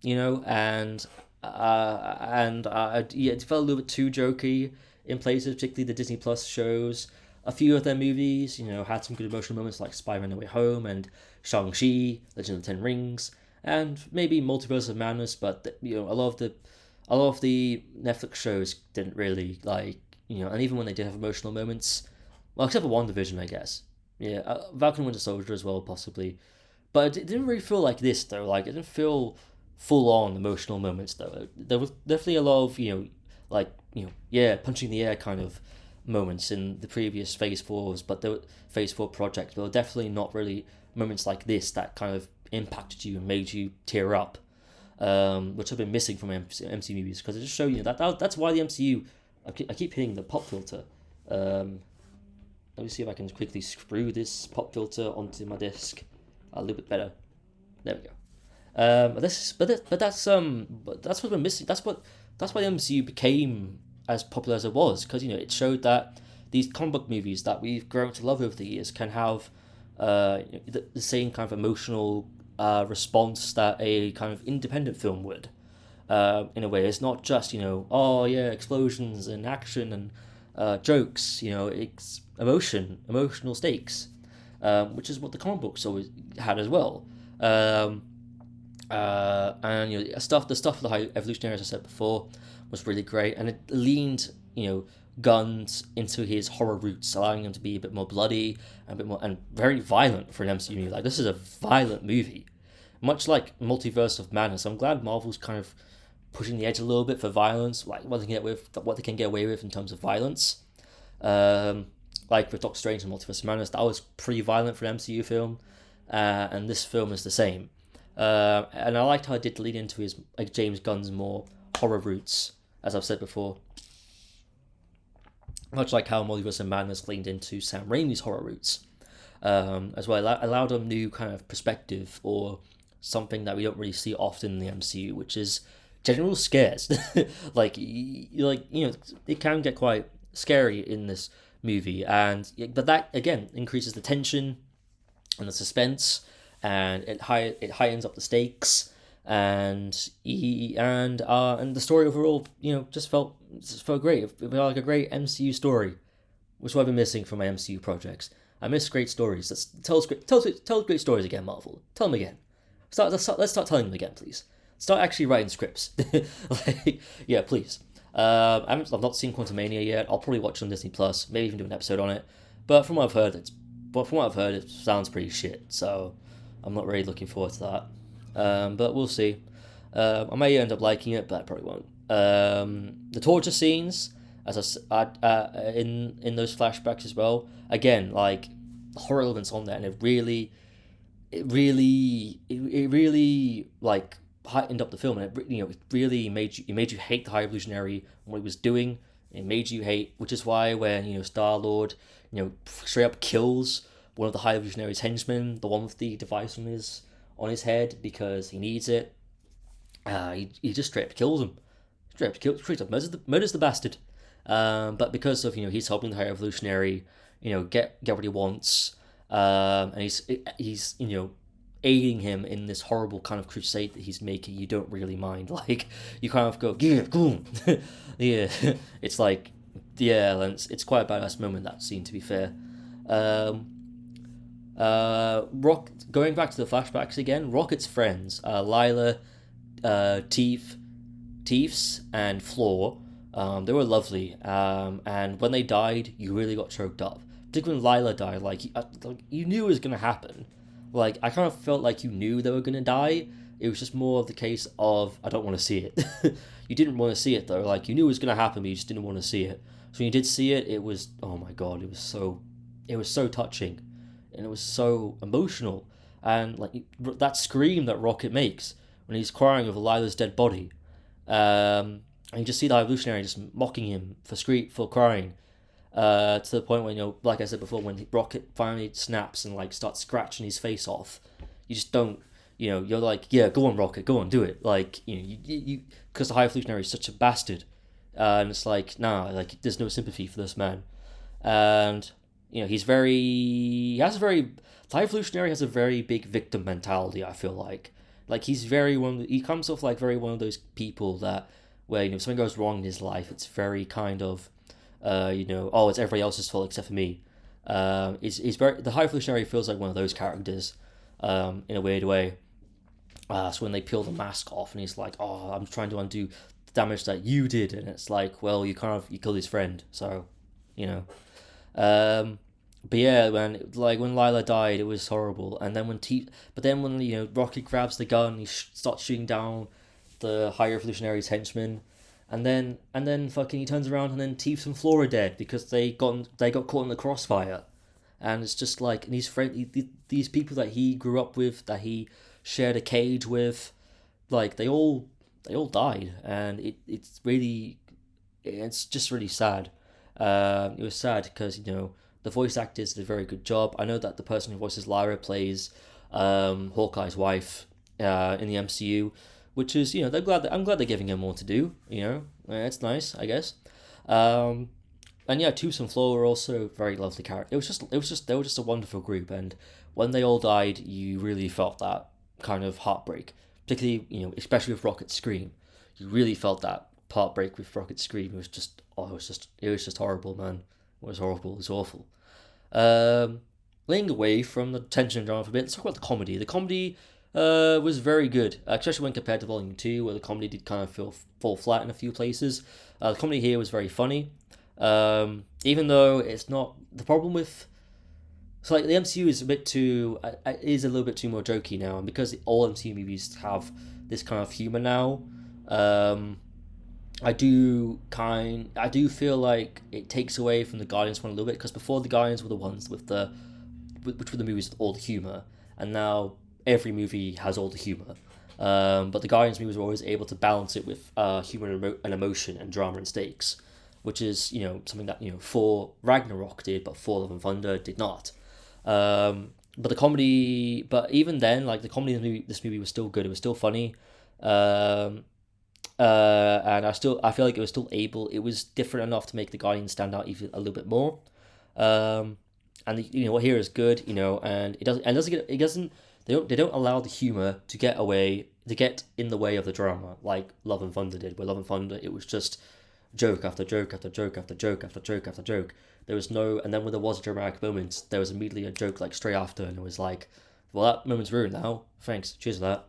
felt a little bit too jokey in places, particularly the Disney Plus shows. A few of their movies, had some good emotional moments like Spider-Man: No Way Home and Shang-Chi, Legend of the Ten Rings, and maybe Multiverse of Madness. But a lot of the Netflix shows didn't really and even when they did have emotional moments, well, except for WandaVision, I guess. Falcon and Winter Soldier as well, possibly. But it didn't really feel like this though. It didn't feel full on emotional moments though. There was definitely a lot of punching the air kind of moments in the previous Phase Fours, but the Phase Four project. But definitely not really moments like this that kind of impacted you and made you tear up, which I've been missing from MCU movies because it just show you that's why the MCU. I keep hitting the pop filter. Let me see if I can quickly screw this pop filter onto my disc a little bit better. There we go. But that's what we're missing. That's why the MCU became as popular as it was, because it showed that these comic book movies that we've grown to love over the years can have the same kind of emotional response that a kind of independent film would. In a way, it's not just explosions and action and jokes. It's emotional stakes, which is what the comic books always had as well. And the stuff of the High Evolutionary, as I said before, was really great, and it leaned Guns into his horror roots, allowing him to be a bit more bloody and a bit more and very violent for an MCU movie. Like, this is a violent movie, much like Multiverse of Madness. I'm glad Marvel's kind of pushing the edge a little bit for violence, like what they can get away with in terms of violence. Like with Doctor Strange and Multiverse of Madness, that was pretty violent for an MCU film, and this film is the same. And I liked how it did lead into his James Gunn's more horror roots, as I've said before. Much like how Multiverse of Madness leaned into Sam Raimi's horror roots, as well. Allowed a new kind of perspective, or something that we don't really see often in the MCU, which is general scares. It can get quite scary in this movie, but that again increases the tension and the suspense, and it heightens up the stakes, and the story overall, just felt great. It felt like a great MCU story, which is what I've been missing from my MCU projects. I miss great stories. Tell great stories again, Marvel. Tell them again. Let's start telling them again, please. Start actually writing scripts. Please. I've not seen Quantumania yet. I'll probably watch it on Disney Plus. Maybe even do an episode on it. But from what I've heard, it sounds pretty shit. So I'm not really looking forward to that. But we'll see. I may end up liking it, but I probably won't. The torture scenes, as in those flashbacks as well. Again, like, horror elements on there, and it really like heightened up the film, and it really made you hate the High Evolutionary and what he was doing. It made you hate, which is why when Star-Lord straight up kills one of the High Evolutionary's henchmen, the one with the device on his head, because he needs it. He just straight up kills him. Straight up murders the bastard. But because of he's helping the High Evolutionary get what he wants, and he's aiding him in this horrible kind of crusade that he's making, you don't really mind. Like, you kind of go, yeah, boom. Yeah, it's like, yeah, it's quite a badass moment, that scene, to be fair. Going back to the flashbacks again, Rocket's friends, Lila, Teefs, and Floor, they were lovely, and when they died, you really got choked up. Particularly when Lila died, like you knew it was going to happen. Like, I kind of felt like you knew they were going to die. It was just more of the case of, I don't want to see it. You didn't want to see it, though. Like, you knew it was going to happen, but you just didn't want to see it. So when you did see it, it was, oh my god, it was so touching, and it was so emotional. And like that scream that Rocket makes when he's crying over Lila's dead body, and you just see the Evolutionary just mocking him for crying, to the point when, like I said before, when Rocket finally snaps and like starts scratching his face off, you just don't, you're like, yeah, go on, Rocket, go on, do it. Like, you because the High Evolutionary is such a bastard, and it's like, nah, like, there's no sympathy for this man. And the High Evolutionary has a very big victim mentality, I feel like he's he comes off like very one of those people that, where if something goes wrong in his life, it's very kind of it's everybody else's fault except for me. The High Evolutionary feels like one of those characters, in a weird way. So when they peel the mask off, and he's like, oh, I'm trying to undo the damage that you did, and it's like, well, you killed his friend, so, but But yeah, when Lila died, it was horrible. And then but then when Rocket grabs the gun, starts shooting down the High Revolutionary's henchmen, and then fucking he turns around and then Teefs and Flora are dead because they got caught in the crossfire, and it's just like these people that he grew up with, that he shared a cage with, like they all died, and it's just really sad. It was sad because the voice actors did a very good job. I know that the person who voices Lyra plays Hawkeye's wife in the MCU, which is I'm glad they're giving him more to do. It's nice, I guess. Um, and yeah, Tooth and Flo were also very lovely characters. They were just a wonderful group, and when they all died, you really felt that kind of heartbreak, particularly especially with Rocket's scream. You really felt that heartbreak with Rocket's scream. It was just horrible, man. It was horrible. It was awful. Um, Laying away from the tension and drama for a bit, let's talk about the comedy. The comedy was very good, especially when compared to Volume 2, where the comedy did kind of fall flat in a few places. The comedy here was very funny, even though it's not the problem with. So like the MCU is is a little bit too more jokey now, and because all MCU movies have this kind of humor now, um, I do feel like it takes away from the Guardians one a little bit, because before the Guardians were the ones which were the movies with all the humor, and now every movie has all the humor. But the Guardians movies were always able to balance it with humor and emotion and drama and stakes, which is something that for Ragnarok did, but for Love and Thunder did not. But the comedy, but even then, like the comedy in this movie was still good. It was still funny. Um, and I feel like it was still able. It was different enough to make the Guardians stand out even a little bit more. Um, and what here is good, and it doesn't they don't allow the humor to get in the way of the drama like Love and Thunder did. Where Love and Thunder, it was just joke after joke after joke after joke after joke after joke. There was no, and then when there was a dramatic moment, there was immediately a joke like straight after, and it was like, well, that moment's ruined now. Thanks, cheers for that.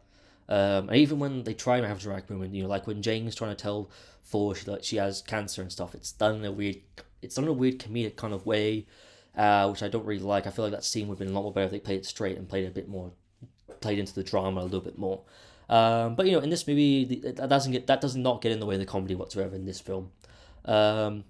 And even when they try and have a dramatic moment, like when Jane's trying to tell Thor she has cancer and stuff, it's done in a weird comedic kind of way, which I don't really like. I feel like that scene would have been a lot more better if they played it straight and played into the drama a little bit more. But in this movie, that does not get in the way of the comedy whatsoever in this film, um,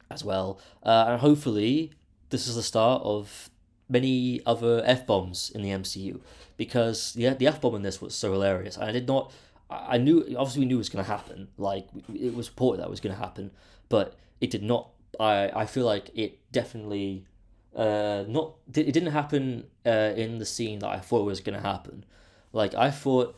as well. And hopefully, this is the start of many other f bombs in the MCU, because the f bomb in this was so hilarious. I did not. I knew, obviously we knew it was going to happen. Like it was reported that it was going to happen, but it did not. I feel like it definitely not it didn't happen in the scene that I thought was going to happen. Like I thought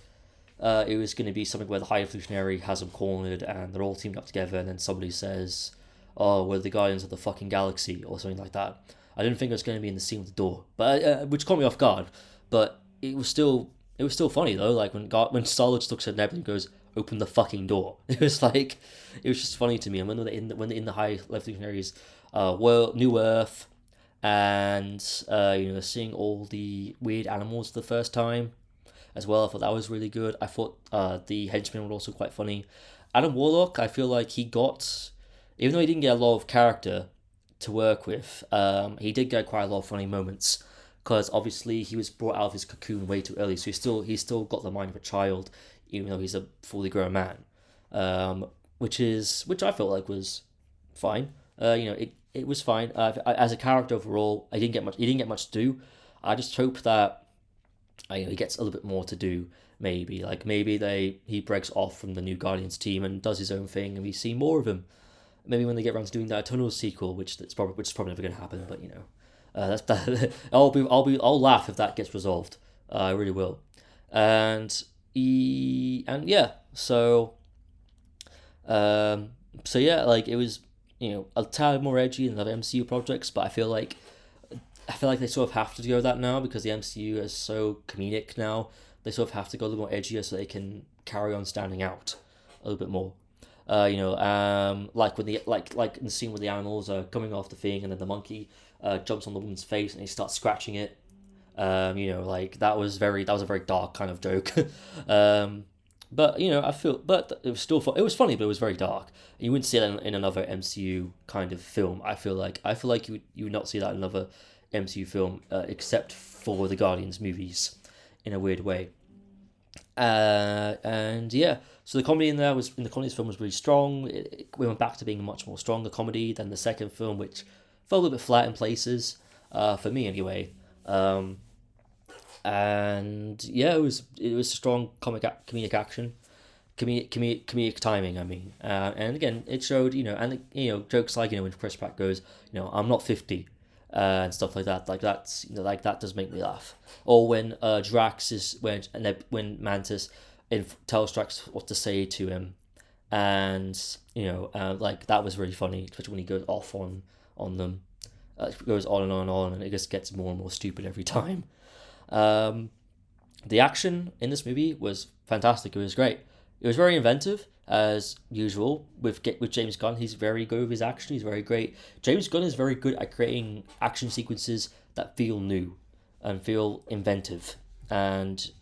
it was going to be something where the High Evolutionary has them cornered and they're all teamed up together, and then somebody says, "Oh, we're the Guardians of the fucking galaxy" or something like that. I didn't think it was going to be in the scene with the door, but which caught me off guard. But it was still funny though. Like when Star-Lord looks at Nebula and goes, "Open the fucking door." It was just funny to me. And when they're in the High Evolutionaries, New Earth, and seeing all the weird animals for the first time as well. I thought that was really good. I thought the henchmen were also quite funny. Adam Warlock, I feel like even though he didn't get a lot of character to work with, he did get quite a lot of funny moments, because obviously he was brought out of his cocoon way too early, so he's still got the mind of a child, even though he's a fully grown man, which I felt like was fine. It was fine. As a character overall, I didn't get much. He didn't get much to do. I just hope that he gets a little bit more to do. Maybe he breaks off from the new Guardians team and does his own thing, and we see more of him. Maybe when they get around to doing that Eternals sequel, which is probably never going to happen. But that's that. I'll laugh if that gets resolved. I really will. And yeah, so yeah, like it was a tad more edgy than other MCU projects, but I feel like they sort of have to go that now, because the MCU is so comedic now. They sort of have to go a little more edgier so they can carry on standing out a little bit more. Like when like in the scene where the animals are coming off the thing, and then the monkey jumps on the woman's face and he starts scratching it. Like that was a very dark kind of joke. But I feel, but it was still fun. It was funny, but it was very dark. You wouldn't see that in another MCU kind of film. I feel like you would not see that in another MCU film, except for the Guardians movies, in a weird way. And yeah, so the comedy in the comedy film was really strong. We went back to being a much more stronger comedy than the second film, which felt a little bit flat in places, for me anyway. Um, and yeah, it was strong comedic action, comedic timing. I mean, and again, it showed and jokes like when Chris Pratt goes, I'm not 50, and stuff like that. Like that's like that does make me laugh. Or when Drax is when Mantis tells Drax what to say to him, and like that was really funny, especially when he goes off on them. Goes on and on and on, and it just gets more and more stupid every time. Um, the action in this movie was fantastic. It was great. It was very inventive, as usual with James Gunn. He's very good with his action. He's very great. James Gunn is very good at creating action sequences that feel new and feel inventive, and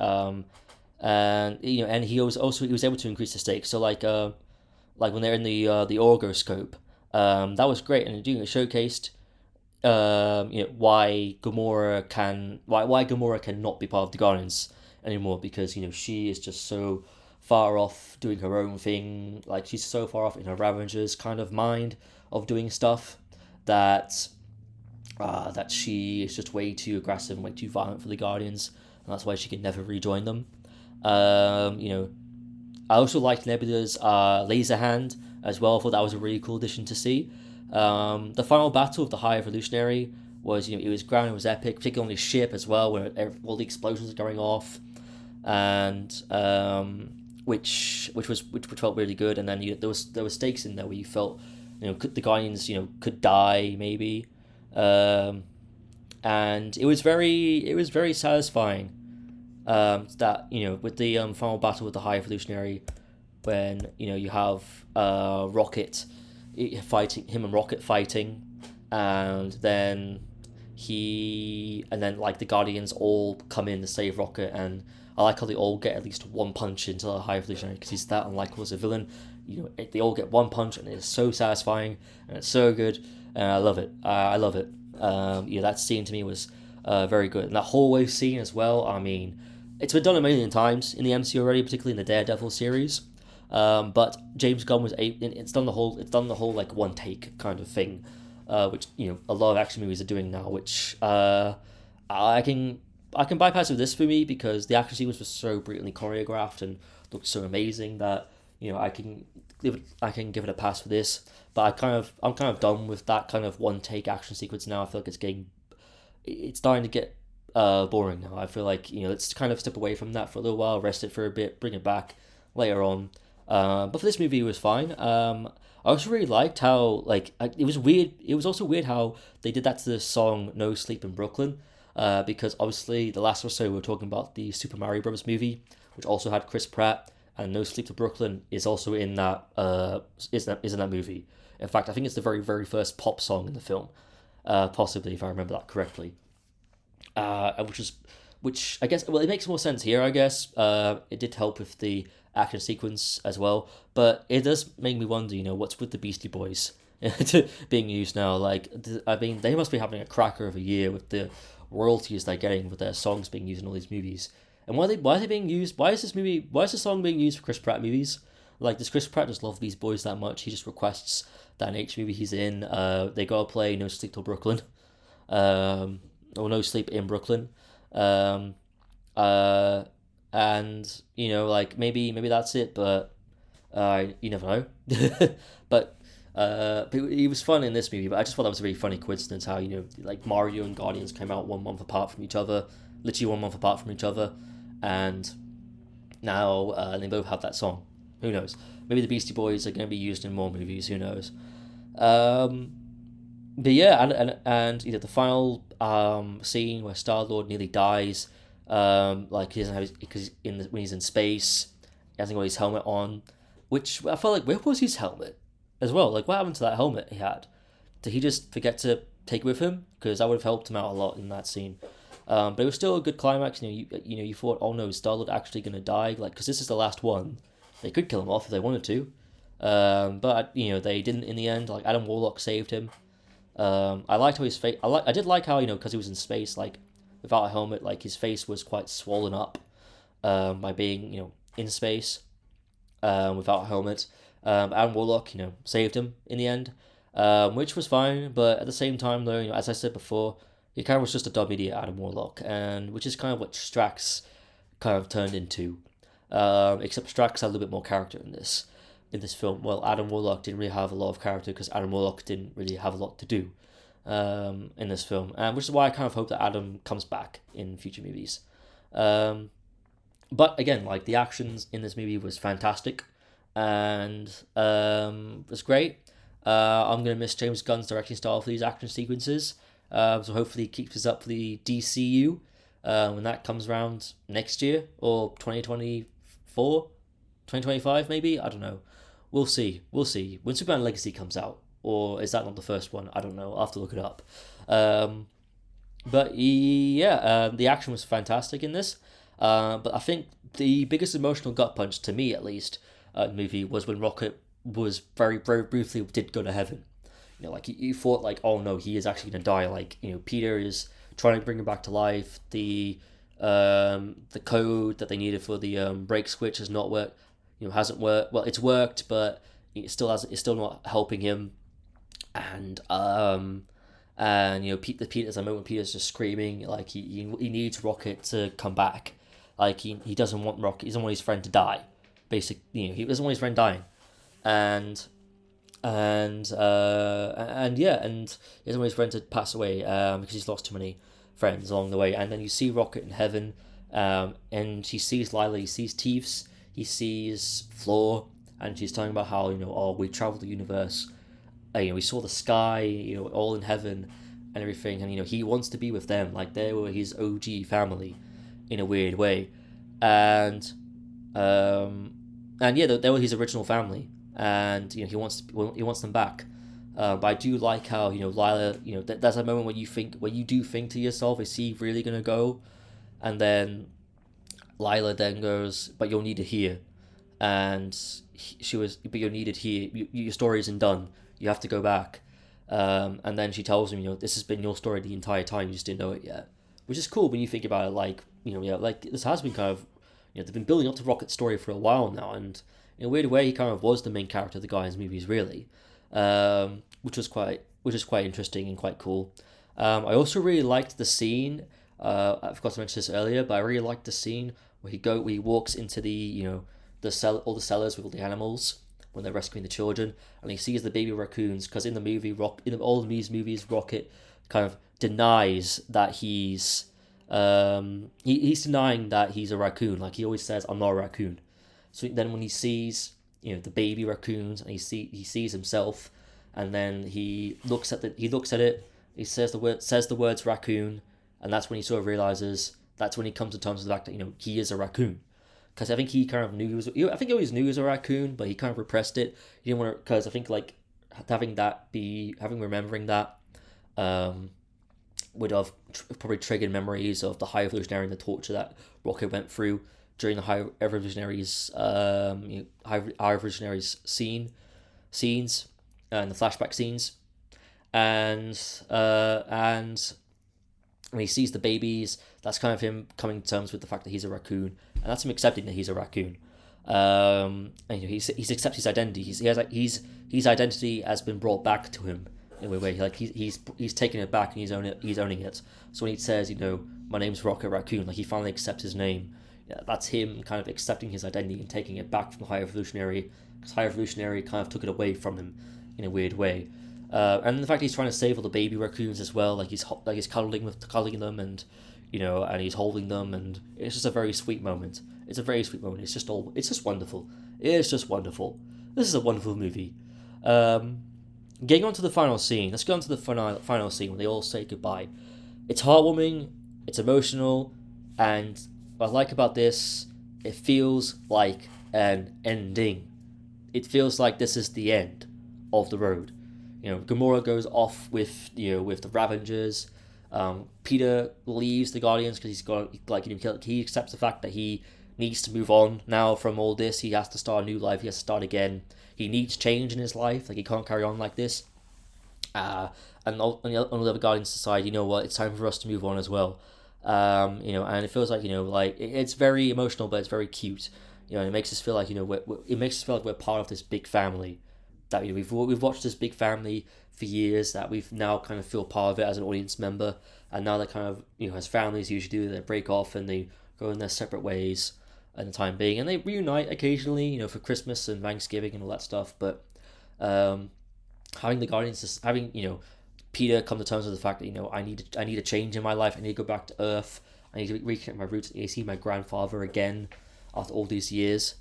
he was able to increase the stakes. So like when they're in the orgoscope, that was great, and it showcased why Gamora cannot be part of the Guardians anymore, because she is just so far off doing her own thing. Like she's so far off in her Ravager's kind of mind of doing stuff that that she is just way too aggressive and way too violent for the Guardians, and that's why she can never rejoin them. I also liked Nebula's laser hand as well. I thought that was a really cool addition to see. The final battle of the High Evolutionary was, it was grand, it was epic, particularly on his ship as well, where all the explosions are going off, and which felt really good. And then there was stakes in there where you felt, the Guardians, could die maybe, and it was very satisfying. That with the final battle with the High Evolutionary, when you have Rocket fighting him and Rocket fighting, and then like the Guardians all come in to save Rocket, and I like how they all get at least one punch into the High Evolutionary because he's that unlikable as a villain. They all get one punch, and it's so satisfying and it's so good, and I love it. I love it. That scene to me was very good, and that hallway scene as well. I mean, it's been done a million times in the MCU already, particularly in the Daredevil series. But James Gunn it's done the whole like one take kind of thing, which a lot of action movies are doing now. Which I can bypass with this for me, because the action sequence was so brilliantly choreographed and looked so amazing that I can give it a pass for this. But I'm kind of done with that kind of one take action sequence now. I feel like it's starting to get boring now. I feel like let's kind of step away from that for a little while, rest it for a bit, bring it back later on. But for this movie, it was fine. I also really liked how it was weird. It was also weird how they did that to the song "No Sleep in Brooklyn," because obviously the last episode we were talking about the Super Mario Bros. Movie, which also had Chris Pratt, and "No Sleep to Brooklyn" is also in that is in that movie. In fact, I think it's the very very first pop song in the film, possibly, if I remember that correctly. Which I guess, well, it makes more sense here. I guess it did help with the action sequence as well, but it does make me wonder, what's with the Beastie Boys being used now? I mean, they must be having a cracker of a year with the royalties they're getting with their songs being used in all these movies. And why are they being used? Why is the song being used for Chris Pratt movies? Like, does Chris Pratt just love these boys that much? He just requests that in each movie he's in, they gotta play "No Sleep Till Brooklyn," or "No Sleep in Brooklyn." Um, uh, and maybe that's it, but you never know. But it was fun in this movie. But I just thought that was a really funny coincidence how like Mario and Guardians came out 1 month apart from each other, literally 1 month apart from each other, and now they both have that song. Who knows? Maybe the Beastie Boys are going to be used in more movies. Who knows? Um, but yeah, and the final scene where Star Lord nearly dies, like he doesn't have because when he's in space, he hasn't got his helmet on, which I felt like, where was his helmet as well? Like, what happened to that helmet he had? Did he just forget to take it with him? Because that would have helped him out a lot in that scene. But it was still a good climax. You thought, oh no, is Star-Lord actually gonna die? Like, because this is the last one. They could kill him off if they wanted to, but they didn't in the end. Like Adam Warlock saved him. I liked how his face. I did like how because he was in space, like without a helmet, like his face was quite swollen up, by being in space, without a helmet. Adam Warlock, saved him in the end, which was fine. But at the same time, though, as I said before, he kind of was just a dumb idiot, Adam Warlock, and which is kind of what Strax kind of turned into. Except Strax had a little bit more character in this film. Well, Adam Warlock didn't really have a lot of character because Adam Warlock didn't really have a lot to do in this film, which is why I kind of hope that Adam comes back in future movies. But again, like the actions in this movie was fantastic, and was great. I'm gonna miss James Gunn's directing style for these action sequences. So hopefully he keeps us up for the DCU when that comes around next year or 2024, 2025 maybe. I don't know. We'll see. When Superman Legacy comes out, or is that not the first one? I don't know. I'll have to look it up. But yeah, the action was fantastic in this. But I think the biggest emotional gut punch, to me at least, in the movie was when Rocket was very, very briefly did go to heaven. Like you thought, like, oh no, he is actually gonna die. Like, Peter is trying to bring him back to life. The code that they needed for the brake switch has not worked. Hasn't worked. Well, it's worked, but it still hasn't. It's still not helping him. And Peter's a moment when Peter's just screaming like he needs Rocket to come back. Like he doesn't want Rocket. He doesn't want his friend to die. Basically, he doesn't want his friend dying, and he doesn't want his friend to pass away because he's lost too many friends along the way. And then you see Rocket in heaven, and he sees Lila. He sees Teefs. He sees Floor, and she's talking about how we traveled the universe. We saw the sky, all in heaven, and everything. And he wants to be with them, like they were his OG family, in a weird way, and they were his original family, and he wants them back. But I do like how Lila, that's a moment when you do think to yourself, is he really gonna go? And then Lila then goes, but you're needed here, and but you're needed here. Your story isn't done. You have to go back. And then she tells him, this has been your story the entire time. You just didn't know it yet, which is cool when you think about it. Like, like this has been kind of, they've been building up to Rocket's story for a while now, and in a weird way, he kind of was the main character of the Guardians movies, really, which is quite interesting and quite cool. I also really liked the scene. I forgot to mention this earlier, but I really liked the scene where he walks into the all the cellars with all the animals when they're rescuing the children, and he sees the baby raccoons. Because in the movie, in all of these movies, Rocket kind of denies that he's denying that he's a raccoon. Like he always says, "I'm not a raccoon." So then when he sees the baby raccoons, and he sees himself, and then he looks at it. He says the words raccoon, and that's when he sort of realizes. That's when he comes to terms with the fact that he is a raccoon. Because I think he kind of knew I think he always knew he was a raccoon, but he kind of repressed it. He didn't want to, because I think like remembering that would have probably triggered memories of the High Evolutionary and the torture that Rocket went through during the High Evolutionaries scenes and the flashback scenes, and when he sees the babies, that's kind of him coming to terms with the fact that he's a raccoon, and that's him accepting that he's a raccoon. And he's accepts his identity. His identity has been brought back to him in a way. Like he's taking it back and he's owning it. So when he says, my name's Rocket Raccoon, like he finally accepts his name. Yeah, that's him kind of accepting his identity and taking it back from the High Evolutionary, because High Evolutionary kind of took it away from him in a weird way. And the fact he's trying to save all the baby raccoons as well, like he's cuddling them, and and he's holding them, and it's just a very sweet moment. It's a very sweet moment. It's just wonderful. It's just wonderful. This is a wonderful movie. Getting on to the final scene. Let's go on to the final scene when they all say goodbye. It's heartwarming. It's emotional, and what I like about this, it feels like an ending. It feels like this is the end of the road. Gamora goes off with the Ravengers, Peter leaves the Guardians because he's got like he accepts the fact that he needs to move on now from all this. He has to start a new life. He has to start again. He needs change in his life. Like he can't carry on like this. And on the other Guardians decide, you know what, it's time for us to move on as well. And it feels like like it's very emotional, but it's very cute. It makes us feel like it makes us feel like we're part of this big family. That we've watched this big family for years. That we've now kind of feel part of it as an audience member, and now they kind of as families usually do, they break off and they go in their separate ways at the time being, and they reunite occasionally, for Christmas and Thanksgiving and all that stuff. But having the Guardians, having Peter come to terms with the fact that I need a change in my life. I need to go back to Earth. I need to reconnect my roots. I need to see my grandfather again after all these years,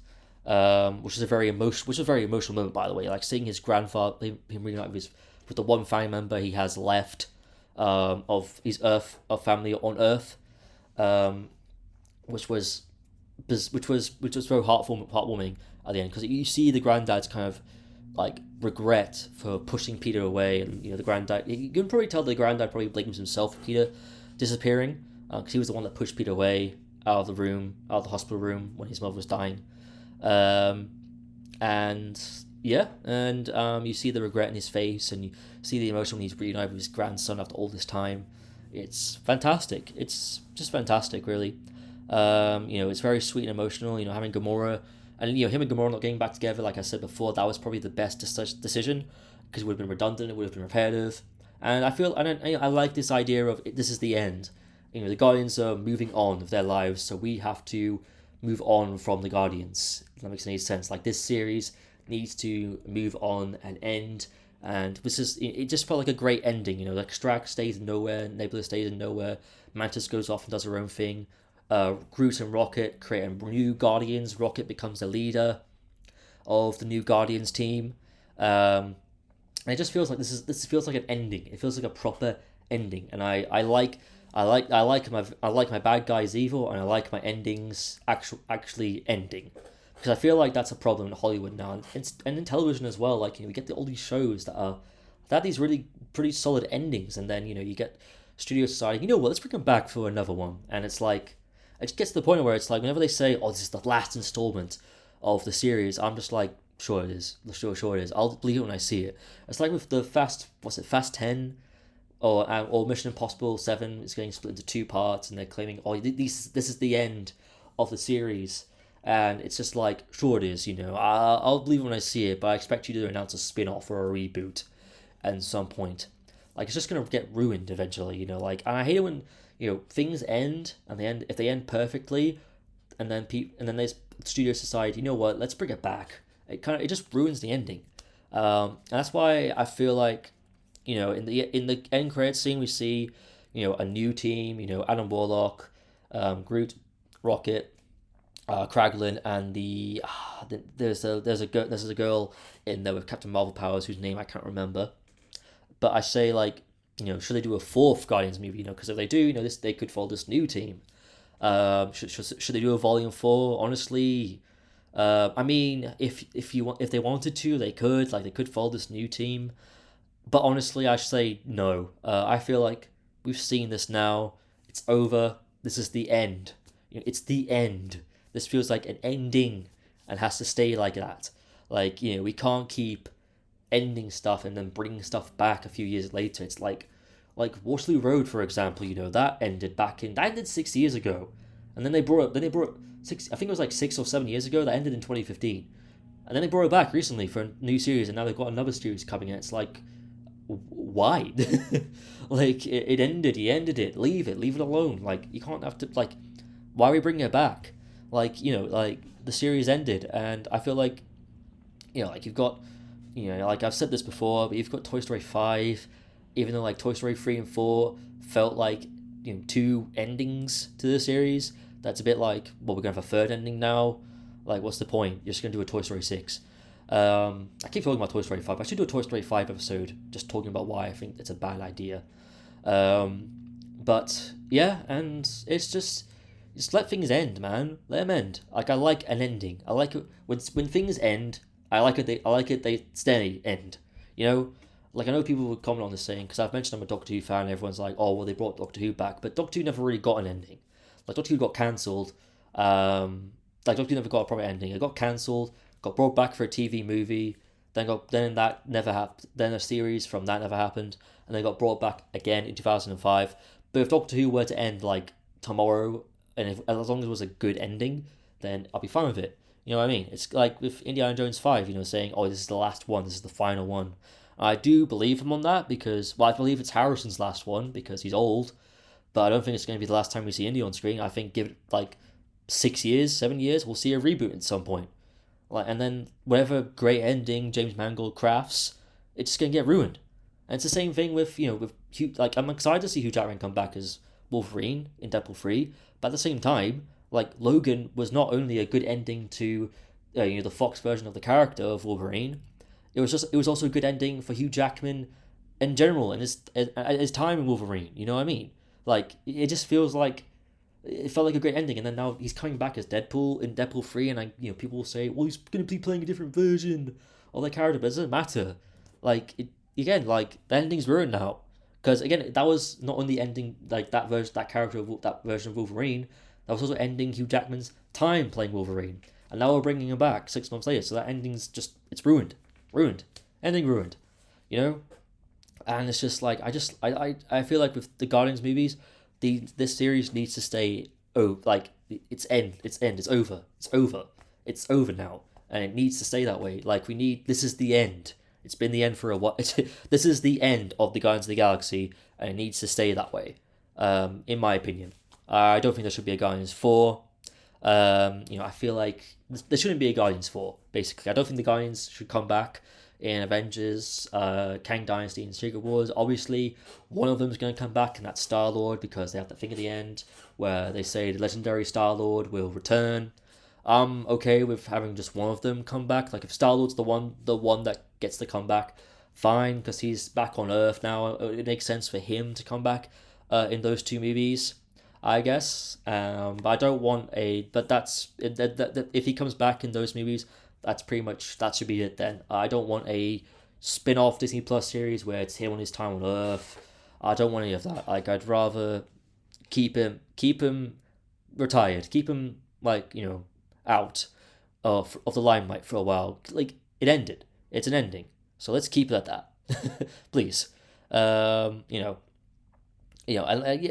which is a very emotional moment, by the way. Like seeing his grandfather, him reunite with the one family member he has left of his family on Earth, which was very heartwarming at the end, because you see the granddad's kind of like regret for pushing Peter away, and the granddad. You can probably tell the granddad probably blames himself for Peter disappearing, because he was the one that pushed Peter away out of the hospital room when his mother was dying, and you see the regret in his face, and you see the emotion when he's reunited with his grandson after all this time. It's fantastic. It's just fantastic, really. It's very sweet and emotional. Having Gamora. And him and Gamora not getting back together, like I said before, that was probably the best decision, because it would have been redundant, it would have been repetitive, and I like this idea of this is the end. The Guardians are moving on with their lives, so we have to move on from the Guardians. If that makes any sense. Like this series needs to move on and end, and it just felt like a great ending. Like Strax stays in nowhere, Nebula stays in nowhere, Mantis goes off and does her own thing. Groot and Rocket create a new Guardians. Rocket becomes the leader of the new Guardians team. And it just feels like this feels like an ending. It feels like a proper ending, and I like my bad guys evil, and I like my endings actually ending, because I feel like that's a problem in Hollywood now, and in television as well. Like we get all these shows that have these really pretty solid endings, and then you get studios deciding, let's bring them back for another one, and it's like. It gets to the point where it's like whenever they say, "Oh, this is the last installment of the series," I'm just like, "Sure it is. Sure it is. I'll believe it when I see it." It's like with the Fast 10, or Mission Impossible 7 is getting split into 2 parts, and they're claiming, "Oh, this is the end of the series," and it's just like, "Sure it is." I'll believe it when I see it, but I expect you to announce a spin-off or a reboot at some point. Like it's just gonna get ruined eventually. And I hate it when. Things end, and if they end perfectly, and then there's studios decide, what, let's bring it back. It just ruins the ending, and that's why I feel like, in the end credits scene we see, a new team, Adam Warlock, Groot, Rocket, Kraglin, and there's a girl in there with Captain Marvel powers whose name I can't remember, but I say like. Should they do a 4th Guardians movie? Because if they do, they could follow this new team. Should they do a Volume 4? Honestly, I mean, if they wanted to, they could. Like they could follow this new team. But honestly, I say no. I feel like we've seen this now. It's over. This is the end. It's the end. This feels like an ending, and has to stay like that. Like we can't keep ending stuff and then bringing stuff back a few years later. It's like Waterloo Road, for example. That ended 6 years ago, and then they brought six. I think it was like 6 or 7 years ago. That ended in 2015, and then they brought it back recently for a new series, and now they've got another series coming in. It's like, why? Like it ended. You ended it. Leave it alone. Like you can't have to like. Why are we bringing it back? Like like the series ended, and I feel like like you've got. Like I've said this before, but you've got Toy Story 5, even though like Toy Story 3 and 4 felt like 2 endings to the series. That's a bit like, well, we're gonna have a 3rd ending now. Like, what's the point? You're just gonna do a Toy Story 6. I keep talking about Toy Story 5. I should do a Toy Story 5 episode just talking about why I think it's a bad idea. But yeah, and it's just let things end, man. Let them end. Like I like an ending. I like it when things end. I like it. They steady end. like I know people would comment on this saying, because I've mentioned I'm a Doctor Who fan, and everyone's like, oh well, they brought Doctor Who back, but Doctor Who never really got an ending. Like Doctor Who got cancelled. Like Doctor Who never got a proper ending. It got cancelled, got brought back for a TV movie, then that never happened. Then a series from that never happened, and then got brought back again in 2005. But if Doctor Who were to end like tomorrow, and if, as long as it was a good ending, then I'll be fine with it. You know what I mean? It's like with Indiana Jones 5, saying, oh, this is the last one, this is the final one. I do believe him on that because, well, I believe it's Harrison's last one because he's old, but I don't think it's going to be the last time we see Indy on screen. I think give it like 6 years, 7 years, we'll see a reboot at some point. Like, and then whatever great ending James Mangold crafts, it's just going to get ruined. And it's the same thing with, with Hugh, like, I'm excited to see Hugh Jackman come back as Wolverine in Deadpool 3, but at the same time, like, Logan was not only a good ending to, the Fox version of the character of Wolverine, it was also a good ending for Hugh Jackman in general and his time in Wolverine. You know what I mean? Like, it just feels like it felt like a great ending, and then now he's coming back as Deadpool in Deadpool 3, and people will say, well, he's gonna be playing a different version of the character, but it doesn't matter. Like, the ending's ruined now. Because again, that was not only ending like that version of Wolverine, that was also ending Hugh Jackman's time playing Wolverine. And now we're bringing him back 6 months later, so that ending's just, it's ruined. Ending ruined. And it's just like, I feel like with the Guardians movies, this series needs to stay, it's over now, and it needs to stay that way. Like, this is the end. It's been the end for a while. This is the end of the Guardians of the Galaxy, and it needs to stay that way, in my opinion. I don't think there should be a Guardians 4. I feel like there shouldn't be a Guardians 4, basically. I don't think the Guardians should come back in Avengers, Kang Dynasty, and Secret Wars. Obviously, one of them is going to come back, and that's Star-Lord, because they have that thing at the end where they say the legendary Star-Lord will return. I'm okay with having just one of them come back. Like, if Star-Lord's the one that gets the comeback, fine, because he's back on Earth now. It makes sense for him to come back in those two movies, I guess. But I don't want but that's if he comes back in those movies, that's pretty much, that should be it then. I don't want a spin-off Disney Plus series where it's him on his time on Earth. I don't want any of that. Like, I'd rather keep him retired, keep him out of the limelight for a while. Like, it ended. It's an ending. So let's keep it at that. Please. And it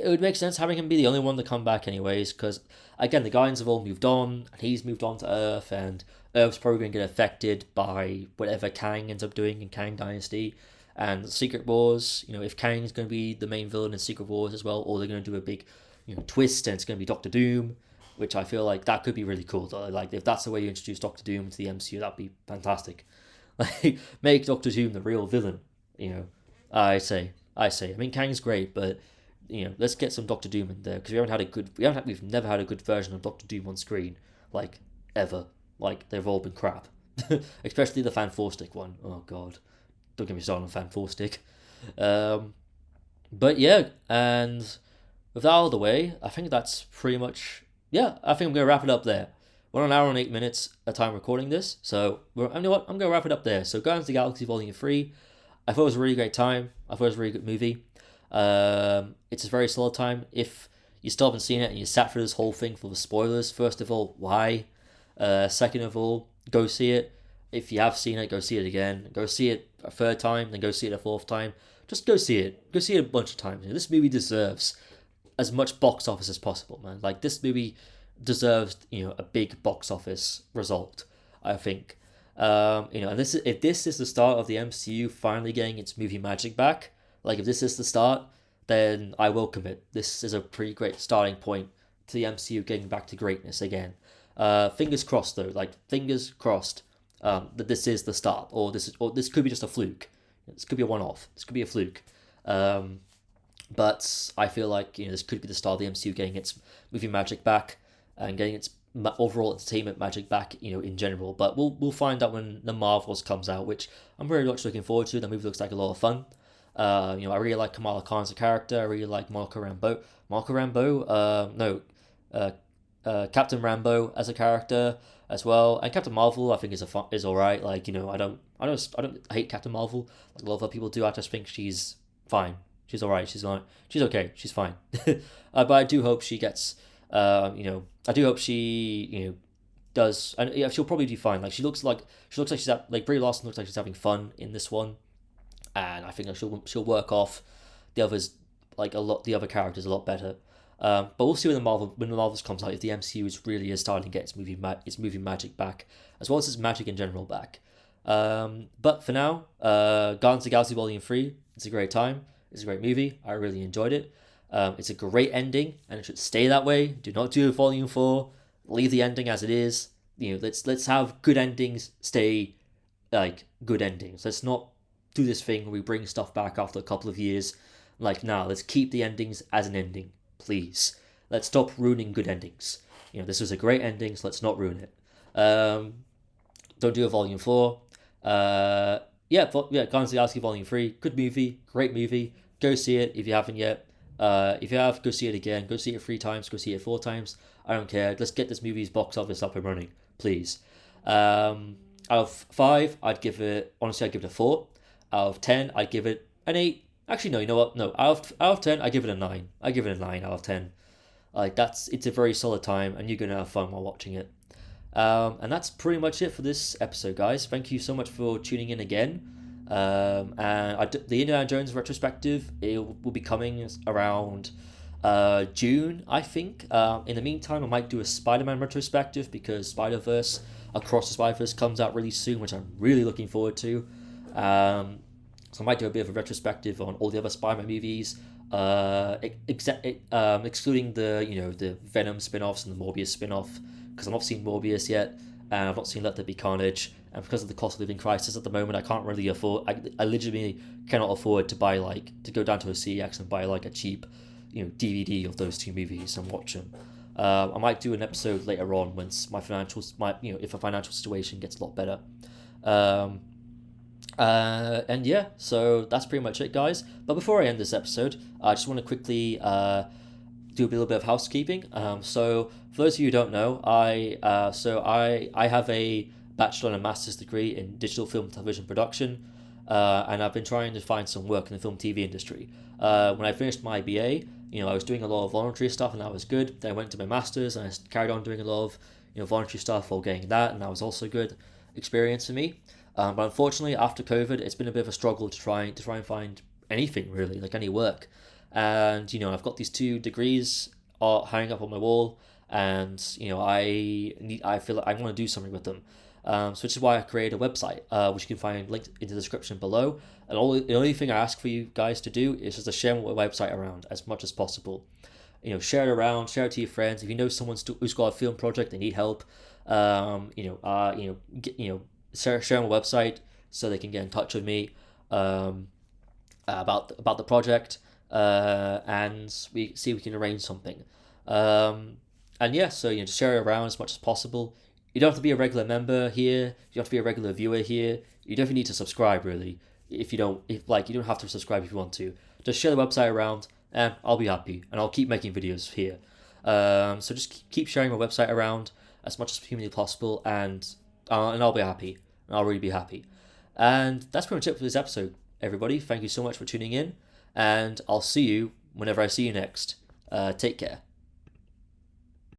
would make sense having him be the only one to come back anyways, because, again, the Guardians have all moved on, and he's moved on to Earth, and Earth's probably going to get affected by whatever Kang ends up doing in Kang Dynasty. And Secret Wars, if Kang's going to be the main villain in Secret Wars as well, or they're going to do a big, twist, and it's going to be Doctor Doom, which I feel like that could be really cool. Though. Like, if that's the way you introduce Doctor Doom into the MCU, that'd be fantastic. Like, make Doctor Doom the real villain. I say. I mean, Kang's great, but let's get some Doctor Doom in there, because we've never had a good version of Doctor Doom on screen, like, ever. Like, they've all been crap, especially the Fan 4-stick one. Oh god, don't get me started on Fan 4-stick. But yeah, and with that out of the way, I think that's pretty much. Yeah, I think I'm gonna wrap it up there. We're on an hour and 8 minutes at time recording this, so you know what? I'm gonna wrap it up there. So, Guardians of the Galaxy Volume 3. I thought it was a really great time. I thought it was a really good movie. It's a very solid time. If you still haven't seen it and you sat through this whole thing for the spoilers, first of all, why? Second of all, go see it. If you have seen it, go see it again. Go see it a third time, then go see it a fourth time. Just go see it. Go see it a bunch of times. This movie deserves as much box office as possible, man. Like, this movie deserves, a big box office result, I think. And if this is the start of the MCU finally getting its movie magic back, like, if this is the start, then I welcome it. This is a pretty great starting point to the MCU getting back to greatness again. Fingers crossed, though. Like, fingers crossed that this is the start, or this could be just a fluke. This could be a one-off. This could be a fluke. But I feel like this could be the start of the MCU getting its movie magic back and getting its overall entertainment magic back, in general. But we'll find out when the Marvels comes out, which I'm very much looking forward to. The movie looks like a lot of fun. I really like Kamala Khan as a character. I really like Monica Rambeau. Captain Rambo as a character as well, and Captain Marvel I think is all right. Like, I don't hate Captain Marvel like a lot of other people do. I just think she's fine. She's all right. She's okay. She's fine. But I do hope she gets. I do hope she does, and yeah, she'll probably do fine. Like she looks like like Brie Larson looks like she's having fun in this one, and I think that she'll work off the others the other characters a lot better. But we'll see when the Marvels comes out if the MCU really is starting to get its movie magic back, as well as its magic in general back. But for now, Guardians of the Galaxy Volume 3, it's a great time. It's a great movie. I really enjoyed it. It's a great ending, and it should stay that way. Do not do a Volume 4. Leave the ending as it is. Let's have good endings stay like good endings. Let's not do this thing where we bring stuff back after a couple of years. Like, nah, let's keep the endings as an ending, please. Let's stop ruining good endings. This was a great ending, so let's not ruin it. Don't do a Volume 4. Guardians of the Galaxy Volume 3, good movie, great movie. Go see it if you haven't yet. If you have, go see it again. Go see it 3 times, go see it 4 times. I don't care. Let's get this movie's box office up and running, please. Out of 5, I'd give it a 4. Out of 10, I'd give it an 8. Actually, no, you know what? No, out of 10, I give it a 9. I give it a 9 out of 10. It's a very solid time, and you're gonna have fun while watching it. And that's pretty much it for this episode, guys. Thank you so much for tuning in again. The Indiana Jones retrospective, it will be coming around June, I think. In the meantime, I might do a Spider-Man retrospective because Spider-Verse Across the Spider-Verse comes out really soon, which I'm really looking forward to. So I might do a bit of a retrospective on all the other Spider-Man movies, excluding the Venom spin-offs and the Morbius spin-off, because I've not seen Morbius yet, and I've not seen Let There Be Carnage, and because of the cost of living crisis at the moment, I can't really afford. I legitimately cannot afford to buy to go down to a CEX and buy a cheap, DVD of those 2 movies and watch them. I might do an episode later on once if a financial situation gets a lot better. And yeah, so that's pretty much it, guys. But before I end this episode, I just want to quickly do a little bit of housekeeping. So for those of you who don't know, I have a bachelor and a master's degree in digital film and television production, and I've been trying to find some work in the film TV industry. When I finished my BA, I was doing a lot of voluntary stuff, and that was good. Then I went to my master's, and I carried on doing a lot of voluntary stuff while getting that, and that was also good experience for me. But unfortunately, after COVID, it's been a bit of a struggle to try and find anything really, like any work. And I've got these 2 degrees hanging up on my wall, and I feel like I want to do something with them. So which is why I created a website, which you can find linked in the description below. And the only thing I ask for you guys to do is just to share my website around as much as possible. Share it around, share it to your friends. If you know someone who's got a film project, they need help. Share my website so they can get in touch with me about the project, and we see if we can arrange something. And yeah, so just share it around as much as possible. You don't have to be a regular member here. You don't have to be a regular viewer here. You don't even need to subscribe really. You don't have to subscribe if you want to. Just share the website around, and I'll be happy, and I'll keep making videos here. So just keep sharing my website around as much as humanly possible, and I'll be happy. And I'll really be happy. And that's pretty much it for this episode, everybody. Thank you so much for tuning in, and I'll see you whenever I see you next. Take care.